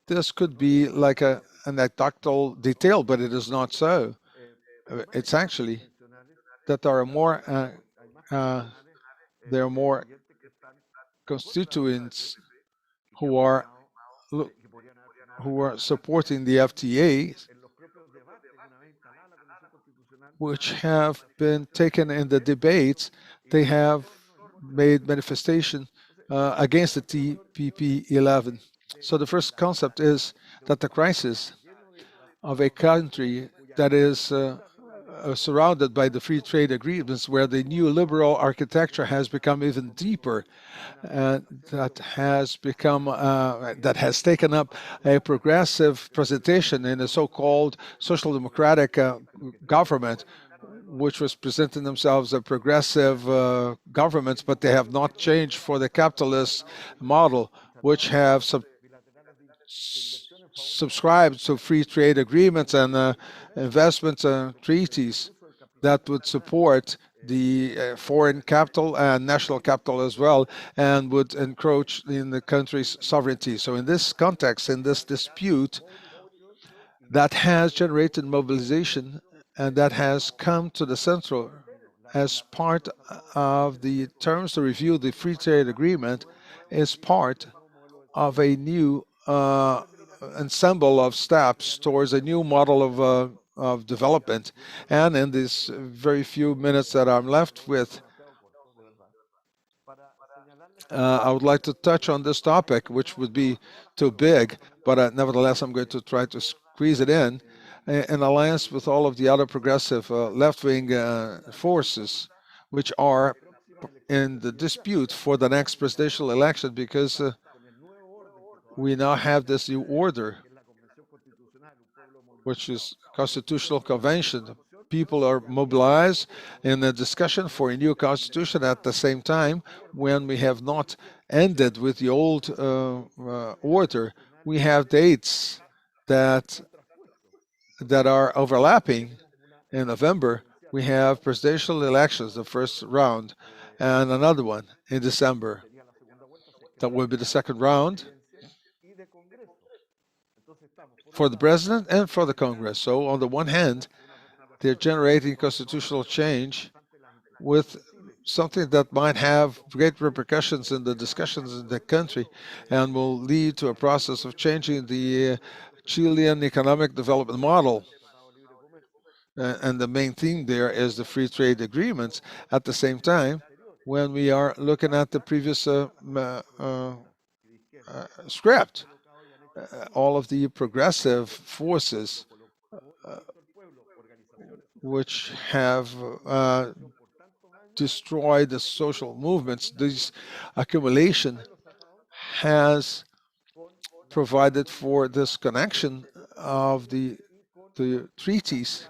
this could be like an anecdotal detail, but it is not so. It's actually that uh, there are more constituents who are who are supporting the FTAs, which have been taken in the debates. They have made manifestation against the TPP-11. So the first concept is that the crisis of a country that is surrounded by the free trade agreements, where the new liberal architecture has become even deeper, that has taken up a progressive presentation in a so-called social democratic government, which was presenting themselves as progressive governments, but they have not changed for the capitalist model, which have subscribed to free trade agreements and investment treaties that would support the foreign capital and national capital as well, and would encroach in the country's sovereignty. So in this context, in this dispute, that has generated mobilization and that has come to the central as part of the terms to review the free trade agreement, is part of a new ensemble of steps towards a new model of development. And in these very few minutes that I'm left with, I would like to touch on this topic, which would be too big, but nevertheless, I'm going to try to squeeze it in alliance with all of the other progressive left-wing forces, which are in the dispute for the next presidential election, because we now have this new order, which is constitutional convention. People are mobilized in a discussion for a new constitution at the same time. When we have not ended with the old order, we have dates that are overlapping. In November, we have presidential elections, the first round, and another one in December. That will be the second round for the president and for the Congress. So on the one hand, they're generating constitutional change with something that might have great repercussions in the discussions in the country and will lead to a process of changing the Chilean economic development model. And the main thing there is the free trade agreements. At the same time, when we are looking at the previous script, all of the progressive forces which have destroyed the social movements, this accumulation has provided for this connection of the treaties,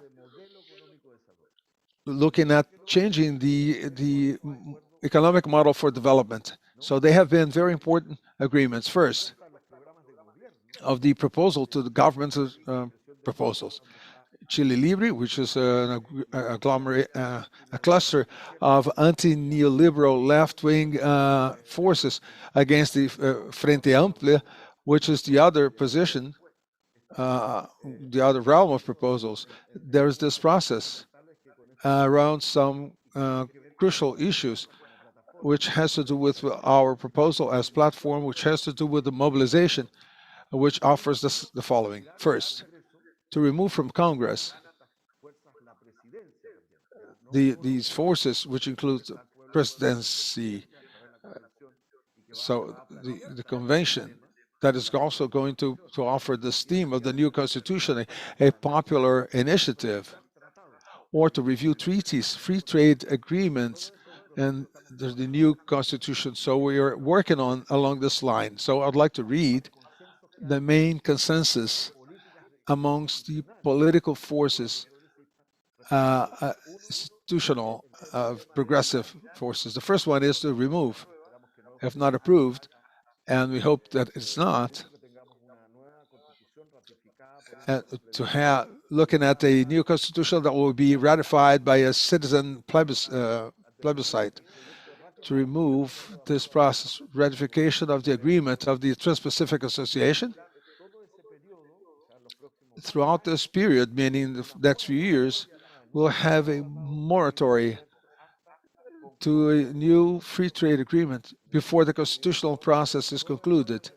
looking at changing the economic model for development. So they have been very important agreements. First, of the proposal to the government's proposals. Chile Libre, which is a cluster of anti-neoliberal left-wing forces against the Frente Amplia, which is the other position, the other realm of proposals. There's this process around some crucial issues, which has to do with our proposal as platform, which has to do with the mobilization, which offers the following. First, to remove from Congress these forces, which include the presidency, so the convention that is also going to offer this theme of the new constitution, a popular initiative, or to review treaties, free trade agreements, and the new constitution. So we are working on along this line. So I'd like to read the main consensus amongst the political forces, institutional, progressive forces. The first one is to remove, if not approved, and we hope that it's not, to have looking at a new constitution that will be ratified by a citizen plebiscite to remove this process, ratification of the agreement of the Trans-Pacific Association. Throughout this period, meaning the next few years, we'll have a moratorium to a new free trade agreement before the constitutional process is concluded,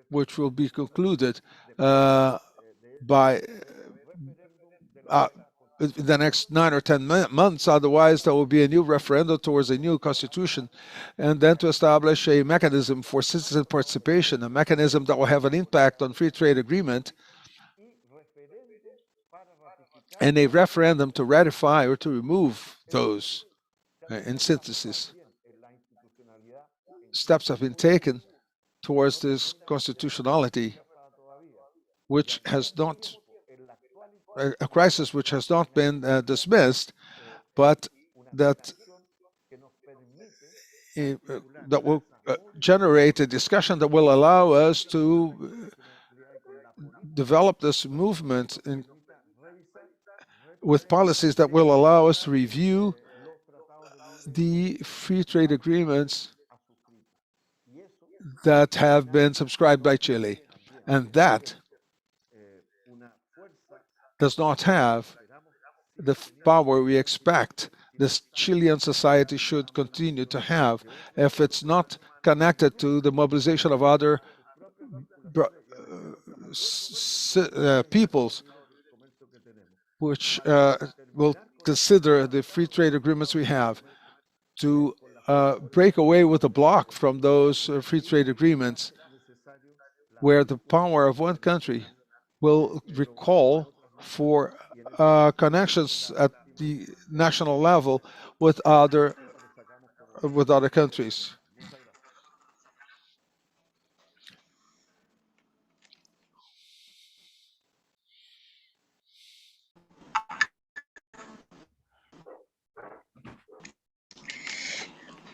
which will be concluded by the next 9 or 10 months. Otherwise, there will be a new referendum towards a new constitution, and then to establish a mechanism for citizen participation, a mechanism that will have an impact on free trade agreement, and a referendum to ratify or to remove those. In synthesis, steps have been taken towards this constitutionality, which has not, a crisis which has not been dismissed, but that that will generate a discussion that will allow us to develop this movement with policies that will allow us to review the free trade agreements that have been subscribed by Chile. And that does not have the power we expect this Chilean society should continue to have if it's not connected to the mobilization of other peoples, which will consider the free trade agreements we have, to break away with a block from those free trade agreements, where the power of one country will recall for connections at the national level with other countries.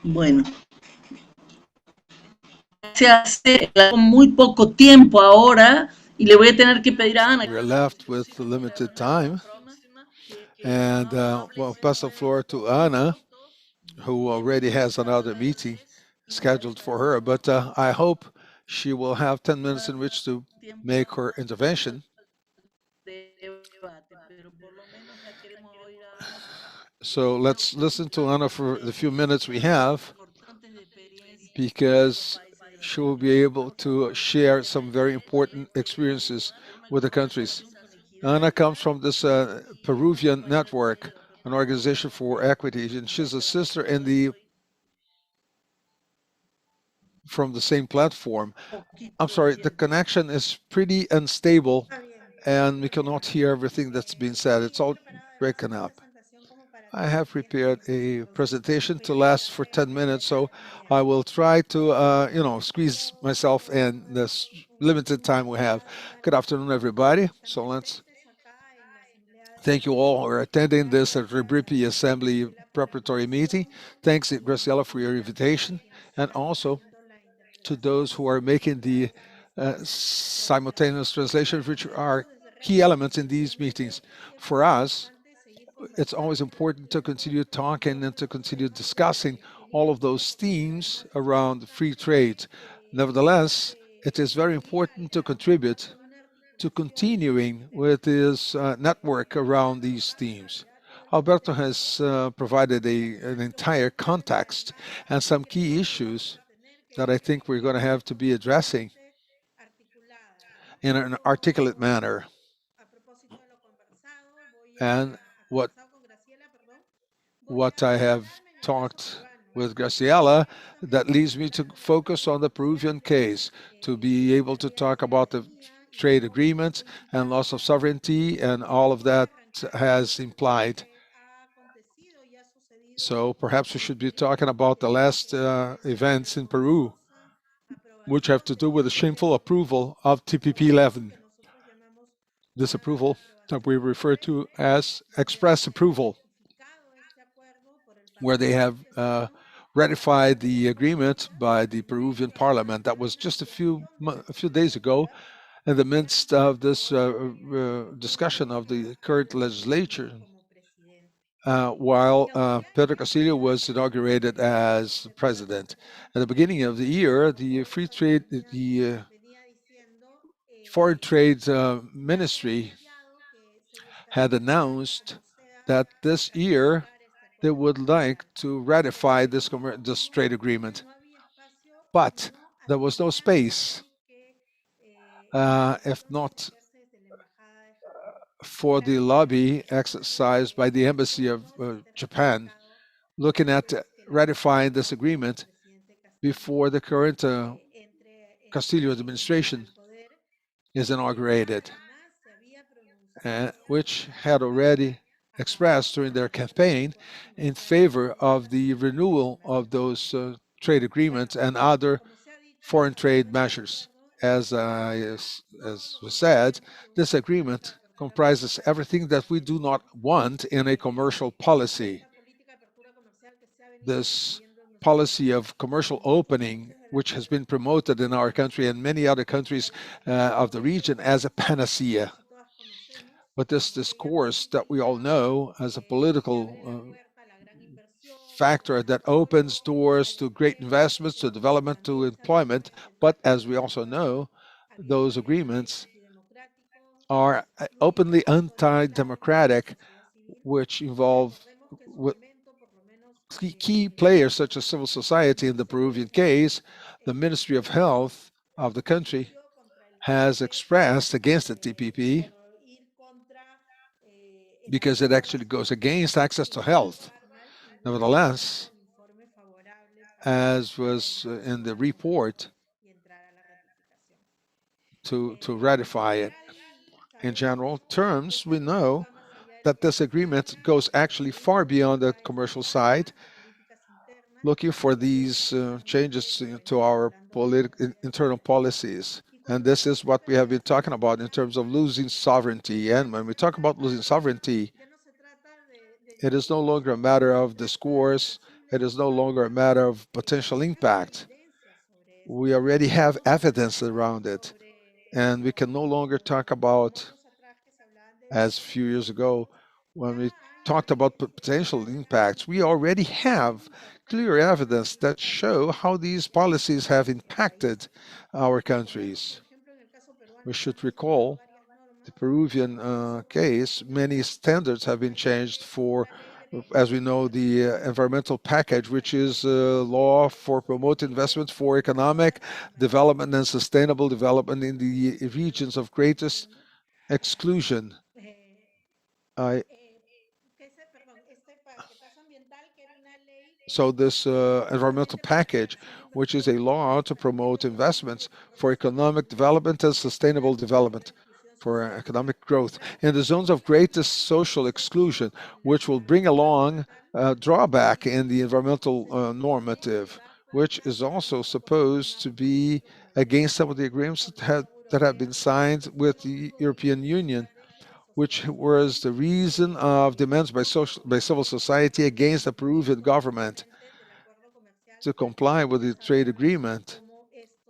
Bueno, se hace con muy poco tiempo ahora y le voy a tener que pedir a Ana. We're left with limited time, and we'll pass the floor to Ana, who already has another meeting scheduled for her, but I hope she will have 10 minutes in which to make her intervention. So let's listen to Ana for the few minutes we have, because she will be able to share some very important experiences with the countries. Ana comes from this Peruvian network, an organization for equity, and she's a sister in from the same platform. I'm sorry, the connection is pretty unstable, and we cannot hear everything that's being said. It's all breaking up. I have prepared a presentation to last for 10 minutes, so I will try to, squeeze myself in this limited time we have. Good afternoon, everybody. So let's thank you all for attending this Rebripi Assembly preparatory meeting. Thanks, Graciela, for your invitation, and also to those who are making the simultaneous translation, which are key elements in these meetings. For us, it's always important to continue talking and to continue discussing all of those themes around free trade. Nevertheless, it is very important to contribute to continuing with this network around these themes. Alberto has provided an entire context and some key issues that I think we're going to have to be addressing in an articulate manner. And what I have talked with Graciela, that leads me to focus on the Peruvian case, to be able to talk about the trade agreements and loss of sovereignty and all of that has implied. So perhaps we should be talking about the last events in Peru which have to do with the shameful approval of TPP 11. This approval that we refer to as express approval, where they have ratified the agreement by the Peruvian parliament. That was just a few days ago, in the midst of this discussion of the current legislature, while Pedro Castillo was inaugurated as president. At the beginning of the year, the foreign trade ministry had announced that this year they would like to ratify this trade agreement. But there was no space, if not for the lobby exercised by the Embassy of Japan, looking at ratifying this agreement before the current Castillo administration is inaugurated, which had already expressed during their campaign in favor of the renewal of those trade agreements and other foreign trade measures. As was said, this agreement comprises everything that we do not want in a commercial policy. This policy of commercial opening, which has been promoted in our country and many other countries of the region as a panacea. But this discourse that we all know as a political factor that opens doors to great investments, to development, to employment. But as we also know, those agreements are openly anti-democratic, which involve key players such as civil society. In the Peruvian case, the Ministry of Health of the country has expressed against the TPP because it actually goes against access to health. Nevertheless, as was in the report, to ratify it. In general terms, we know that this agreement goes actually far beyond the commercial side, looking for these changes to our internal policies. And this is what we have been talking about in terms of losing sovereignty. And when we talk about losing sovereignty, it is no longer a matter of discourse. It is no longer a matter of potential impact. We already have evidence around it. And we can no longer talk about, as a few years ago, when we talked about potential impacts, we already have clear evidence that show how these policies have impacted our countries. We should recall the Peruvian case. Many standards have been changed for, as we know, the environmental package, which is a law for promoting investment for economic development and sustainable development in the regions of greatest exclusion. So this environmental package, which is a law to promote investments for economic development and sustainable development, for economic growth in the zones of greatest social exclusion, which will bring along a drawback in the environmental normative, which is also supposed to be against some of the agreements that have been signed with the European Union, which was the reason of demands by civil society against the Peruvian government to comply with the trade agreement.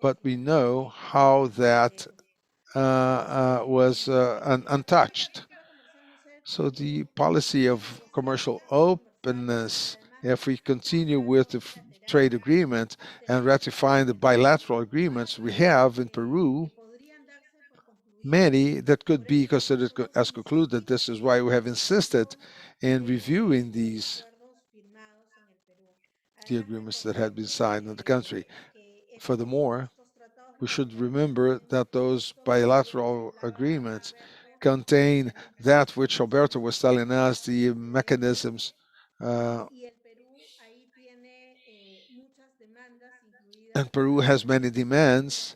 But we know how that was untouched. So the policy of commercial openness, if we continue with the trade agreement and ratifying the bilateral agreements we have in Peru, many that could be considered as concluded. This is why we have insisted in reviewing the agreements that had been signed in the country. Furthermore, we should remember that those bilateral agreements contain that which Alberto was telling us, the mechanisms, and Peru has many demands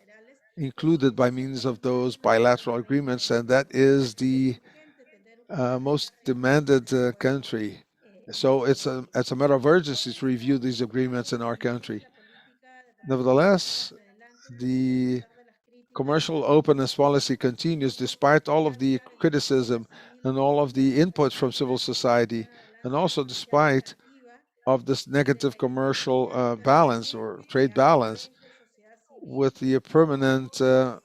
included by means of those bilateral agreements, and that is the most demanded country. So it's a matter of urgency to review these agreements in our country. Nevertheless, the commercial openness policy continues despite all of the criticism and all of the input from civil society, and also despite of this negative commercial balance or trade balance, with the permanent uh,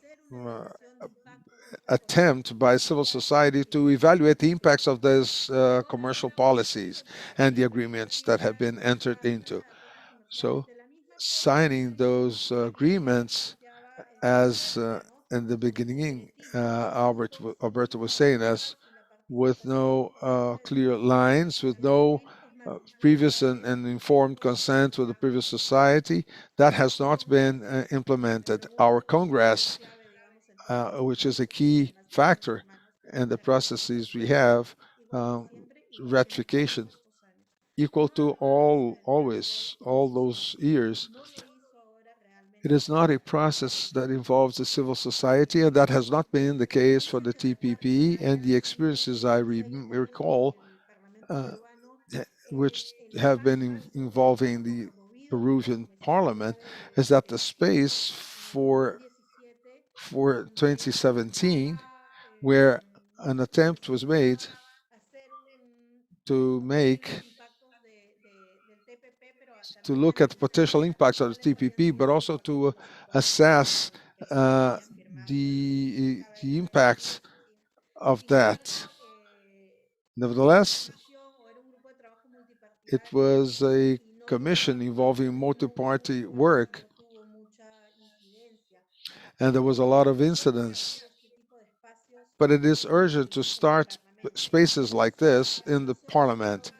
attempt by civil society to evaluate the impacts of those commercial policies and the agreements that have been entered into. So, signing those agreements, as in the beginning, Alberto was saying, as with no clear lines, with no previous and informed consent with the previous society, that has not been implemented. Our Congress, which is a key factor in the processes we have, um, ratification equal to always, all those years. It is not a process that involves the civil society, and that has not been the case for the TPP. And the experiences I recall, uh, which have been involving the Peruvian parliament, is that the space for 2017, where an attempt was made to make to look at potential impacts of the TPP, but also to assess uh, the impacts of that. Nevertheless, it was a commission involving multi-party work, and there was a lot of incidents. But it is urgent to start spaces like this in the parliament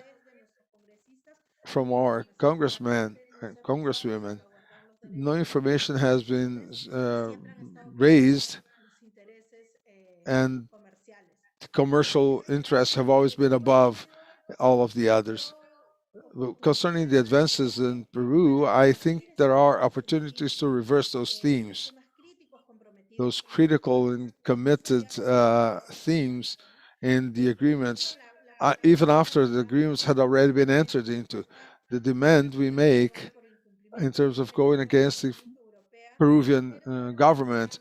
from our congressmen and congresswomen. No information has been raised, and commercial interests have always been above all of the others. Concerning the advances in Peru, I think there are opportunities to reverse those themes, those critical and committed themes in the agreements, even after the agreements had already been entered into. The demand we make in terms of going against the Peruvian government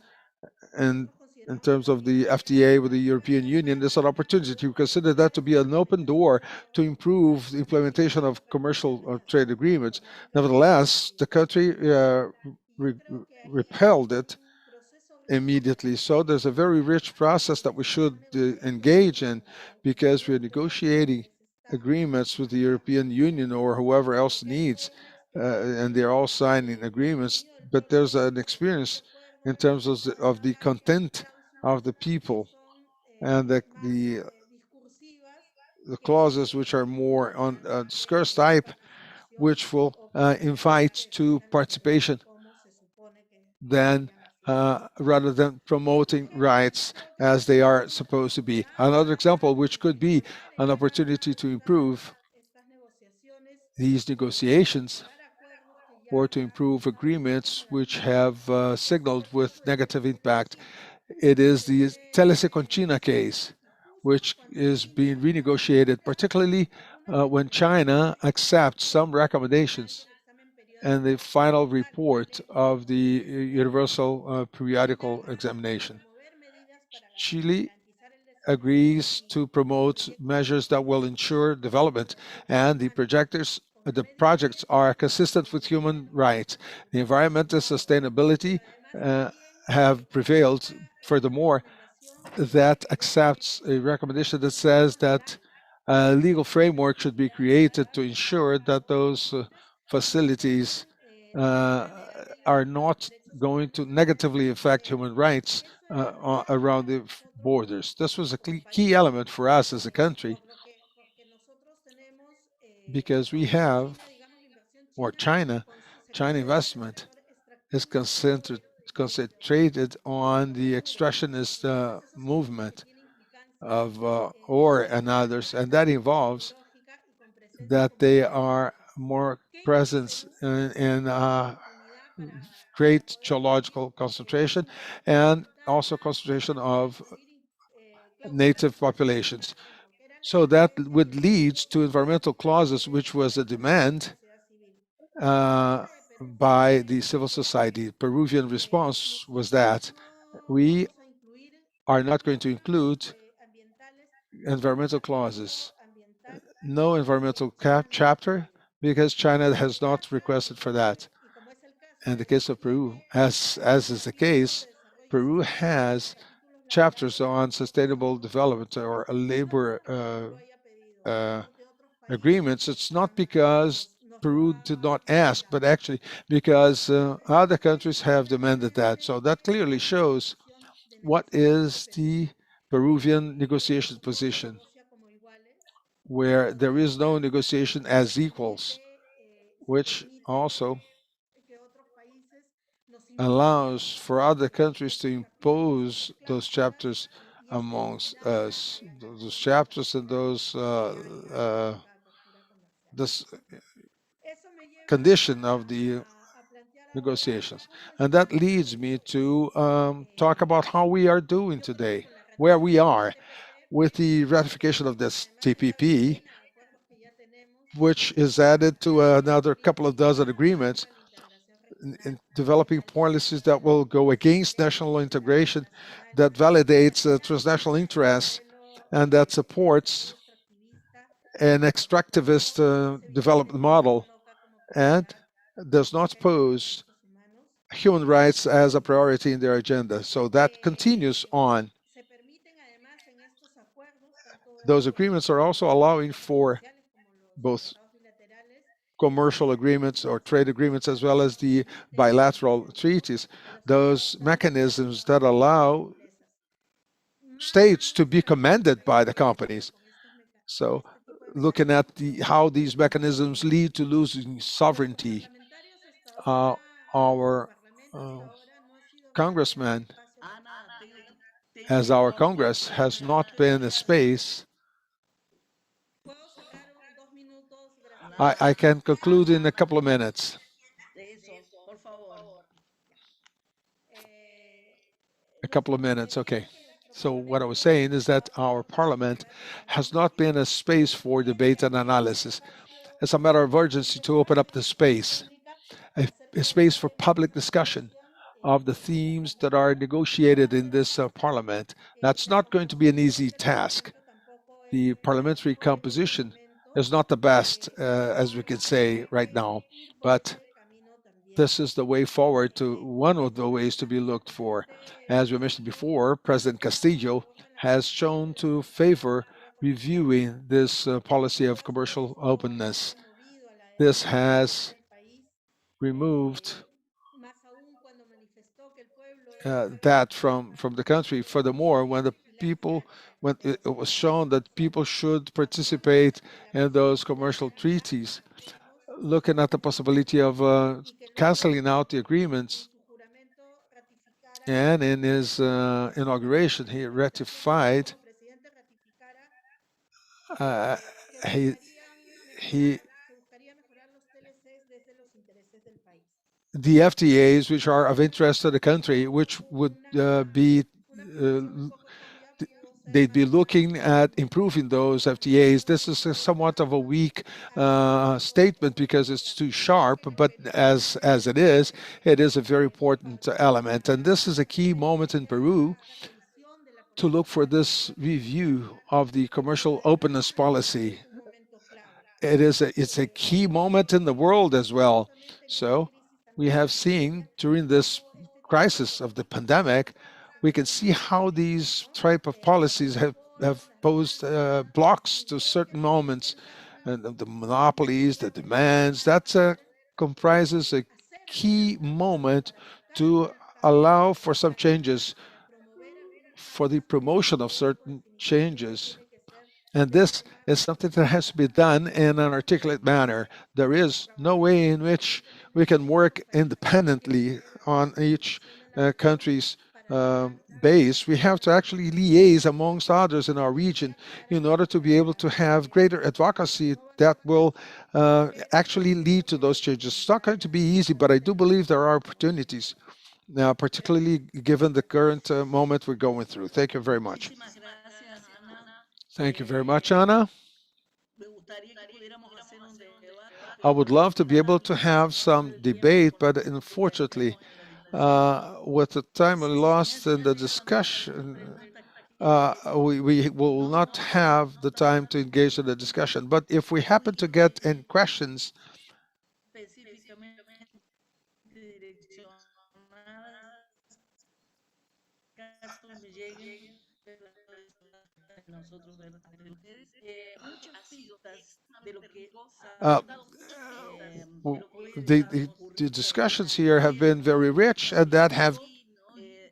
and in terms of the FTA with the European Union, there's an opportunity to consider that to be an open door to improve the implementation of commercial trade agreements. Nevertheless, the country re repelled it immediately. So there's a very rich process that we should engage in, because we're negotiating agreements with the European Union or whoever else needs, and they're all signing agreements. But there's an experience in terms of the content of the people and the clauses which are more on scarce type, which will invite to participation than rather than promoting rights as they are supposed to be. Another example, which could be an opportunity to improve these negotiations or to improve agreements which have signaled with negative impact. It is the Teleseconchina case, which is being renegotiated, particularly when China accepts some recommendations and the final report of the Universal Periodical Examination. Chile agrees to promote measures that will ensure development, and the projects are consistent with human rights. The environmental sustainability have prevailed. Furthermore, that accepts a recommendation that says that a legal framework should be created to ensure that those facilities are not going to negatively affect human rights around the borders. This was a key element for us as a country, because we have, or China investment is concentrated on the extractionist movement of ore and others, and that involves that they are more present in great geological concentration and also concentration of native populations. So that would lead to environmental clauses, which was a demand by the civil society. Peruvian response was that we are not going to include environmental clauses, no environmental chapter, because China has not requested for that. In the case of Peru, as is the case, Peru has chapters on sustainable development or labor agreements. It's not because Peru did not ask, but actually because other countries have demanded that. So that clearly shows what is the Peruvian negotiation position, where there is no negotiation as equals, which also allows for other countries to impose those chapters amongst us, those chapters and those this condition of the negotiations. And that leads me to talk about how we are doing today, where we are with the ratification of this TPP, which is added to another couple of dozen agreements in developing policies that will go against national integration, that validates transnational interests, and that supports an extractivist development model and does not pose human rights as a priority in their agenda. So that continues on. Those agreements are also allowing for both commercial agreements or trade agreements as well as the bilateral treaties, those mechanisms that allow states to be commended by the companies. So looking at how these mechanisms lead to losing sovereignty, our congressman, as our Congress has not been a space. I can conclude in a couple of minutes. A couple of minutes, okay. So what I was saying is that our parliament has not been a space for debate and analysis. It's a matter of urgency to open up the space, a space for public discussion of the themes that are negotiated in this parliament. That's not going to be an easy task. The parliamentary composition is not the best, as we could say right now, but this is the way forward, to one of the ways to be looked for. As we mentioned before, President Castillo has shown to favor reviewing this policy of commercial openness. This has removed that from the country. Furthermore, when it was shown that people should participate in those commercial treaties, looking at the possibility of canceling out the agreements. And in his inauguration, he ratified, uh, he, he, the FTAs, which are of interest to the country, which would uh, they'd be looking at improving those FTAs. This is somewhat of a weak statement because it's too sharp, but as it is a very important element. And this is a key moment in Peru to look for this review of the commercial openness policy. It's a key moment in the world as well. So we have seen during this crisis of the pandemic, we can see how these type of policies have posed blocks to certain moments, and the monopolies, the demands. That comprises a key moment to allow for some changes, for the promotion of certain changes. And this is something that has to be done in an articulate manner. There is no way in which we can work independently on each country's base. We have to actually liaise amongst others in our region in order to be able to have greater advocacy that will actually lead to those changes. It's not going to be easy, but I do believe there are opportunities now, particularly given the current moment we're going through. Thank you very much. Thank you very much, Anna. I would love to be able to have some debate, but unfortunately, with the time we lost in the discussion, we will not have the time to engage in the discussion. But if we happen to get any questions, uh, w- the discussions here have been very rich, and that have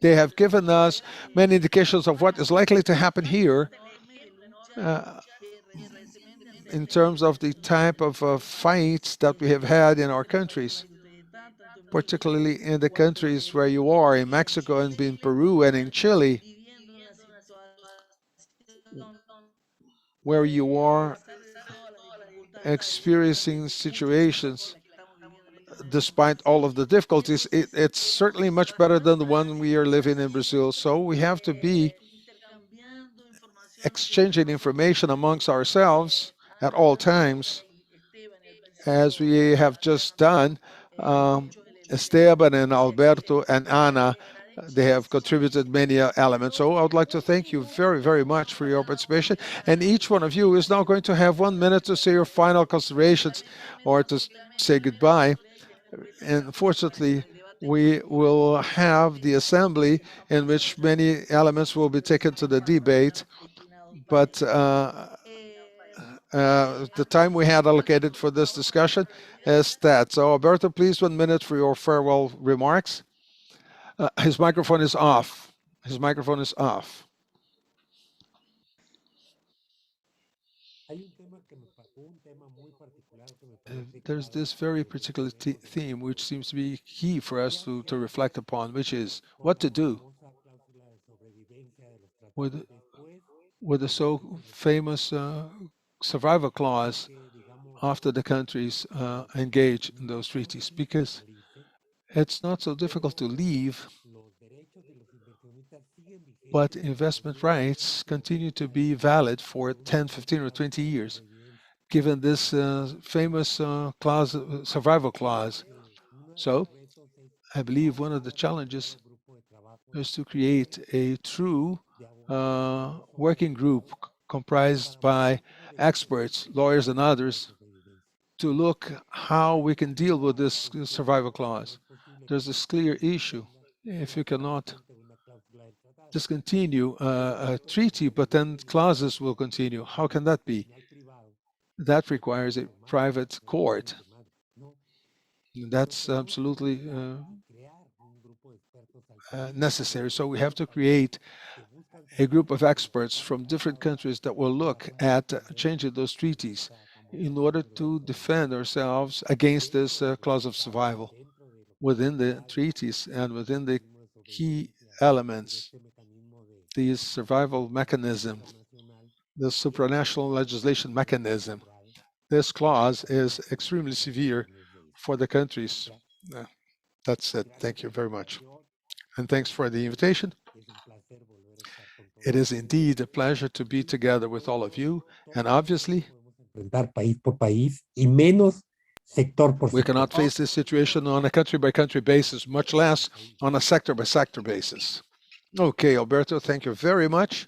they have given us many indications of what is likely to happen here. Uh, in terms of the type of fights that we have had in our countries, particularly in the countries where you are, in Mexico and in Peru and in Chile, where you are experiencing situations despite all of the difficulties. It's certainly much better than the one we are living in Brazil. So we have to be exchanging information amongst ourselves at all times, as we have just done. Um, Esteban and Alberto and Ana, they have contributed many elements. So I would like to thank you very, very much for your participation. And each one of you is now going to have 1 minute to say your final considerations or to say goodbye. And fortunately, we will have the assembly in which many elements will be taken to the debate. But the time we had allocated for this discussion is that. So, Alberto, please 1 minute for your farewell remarks. His microphone is off. His microphone is off. There's this very particular theme which seems to be key for us to reflect upon, which is what to do with the so famous survival clause after the countries engage in those treaties, because it's not so difficult to leave, but investment rights continue to be valid for 10, 15, or 20 years, given this famous clause, survival clause. So I believe one of the challenges is to create a true working group comprised by experts, lawyers, and others to look how we can deal with this survival clause. There's this clear issue. If you cannot discontinue a treaty, but then clauses will continue, how can that be? That requires a private court. That's absolutely necessary. So we have to create a group of experts from different countries that will look at changing those treaties in order to defend ourselves against this clause of survival within the treaties and within the key elements, the survival mechanism, the supranational legislation mechanism. This clause is extremely severe for the countries. Uh, That's it. Thank you very much. And thanks for the invitation. It is indeed a pleasure to be together with all of you. And obviously, we cannot face this situation on a country by country basis, much less on a sector by sector basis. Okay, Alberto, thank you very much.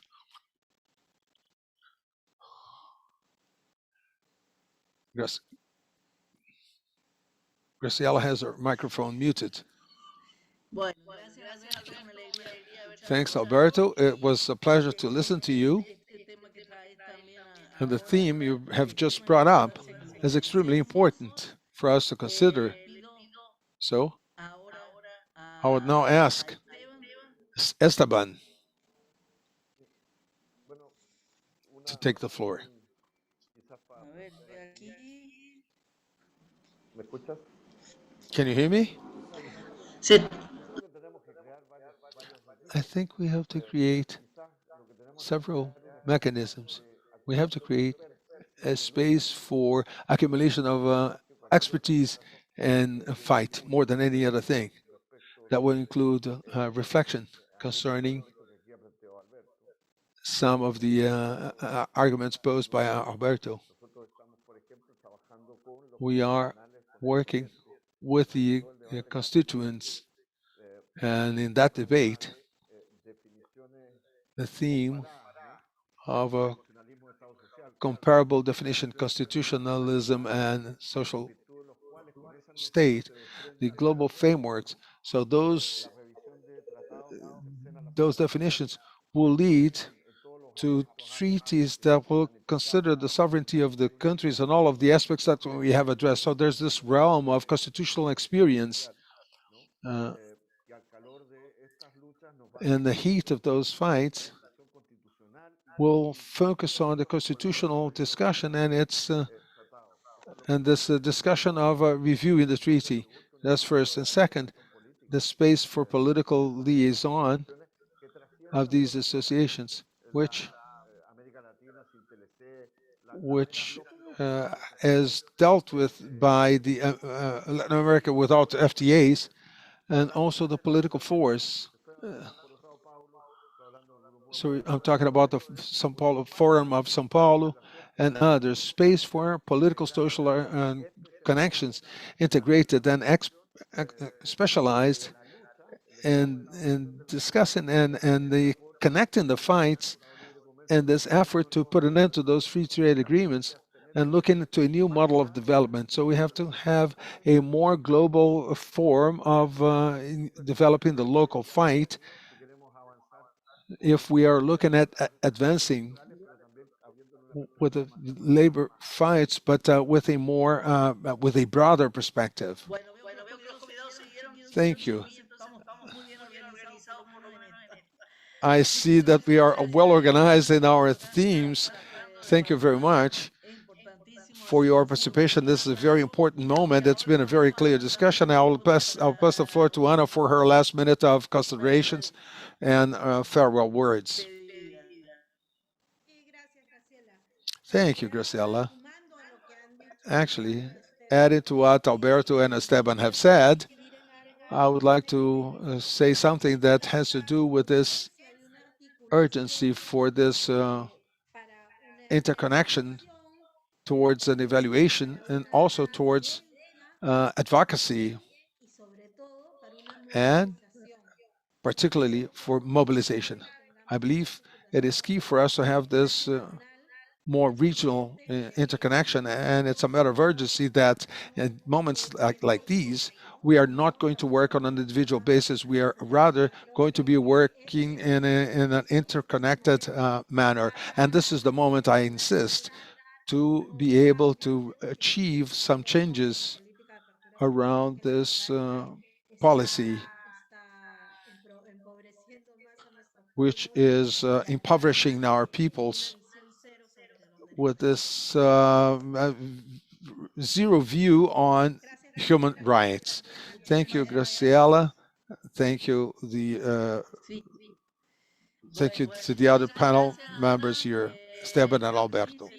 Graciela has her microphone muted. Thanks, Alberto. It was a pleasure to listen to you. And the theme you have just brought up is extremely important for us to consider. So I would now ask Esteban to take the floor. ¿Me escuchas? Can you hear me? Sí. I think we have to create several mechanisms. We have to create a space for accumulation of expertise and a fight more than any other thing. That will include reflection concerning some of the arguments posed by Alberto. We are working with the constituents, and in that debate, the theme of a comparable definition, constitutionalism and social state, the global frameworks. So those definitions will lead to treaties that will consider the sovereignty of the countries and all of the aspects that we have addressed. So there's this realm of constitutional experience. Uh, in the heat of those fights, we'll focus on the constitutional discussion and its and this discussion of reviewing the treaty. That's first. And second, the space for political liaison of these associations, which is dealt with by the Latin America without FTAs, and also the political force. Uh, so I'm talking about the São Paulo Forum of São Paulo and others. Space for political, social, connections, integrated and specialized in discussing and the connecting the fights and this effort to put an end to those free trade agreements and looking into a new model of development. So we have to have a more global form of developing the local fight if we are looking at advancing with the labor fights, but with a more with a broader perspective. Thank you. I see that we are well organized in our themes. Thank you very much for your participation. This is a very important moment. It's been a very clear discussion. I'll pass the floor to Ana for her last minute of considerations and farewell words. Thank you, Graciela. Actually, adding to what Alberto and Esteban have said, I would like to say something that has to do with this urgency for this interconnection towards an evaluation and also towards advocacy and particularly for mobilization. I believe it is key for us to have this more regional interconnection, and it's a matter of urgency that in moments like these, we are not going to work on an individual basis. We are rather going to be working in an interconnected manner. And this is the moment I insist to be able to achieve some changes around this policy, which is impoverishing our peoples with this zero view on human rights. Thank you, Graciela. Thank you, thank you to the other panel members here, Esteban and Alberto.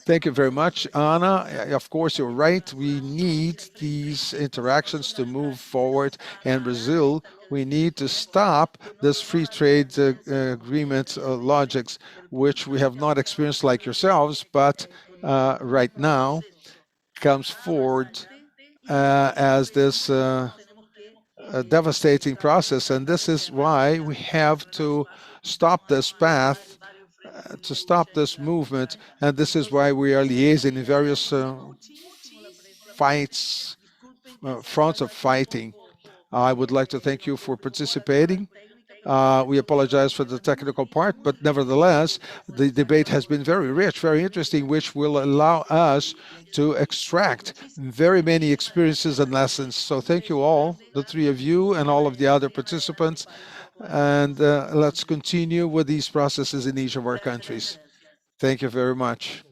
Thank you very much, Ana. Of course, you're right. We need these interactions to move forward. In Brazil, we need to stop this free trade agreement logics, which we have not experienced like yourselves, but right now comes forward as this devastating process. And this is why we have to stop this path, to stop this movement. And this is why we are liaising in various fights, fronts of fighting. I would like to thank you for participating. We apologize for the technical part, but nevertheless, the debate has been very rich, very interesting, which will allow us to extract very many experiences and lessons. So thank you all, the three of you and all of the other participants. And let's continue with these processes in each of our countries. Thank you very much.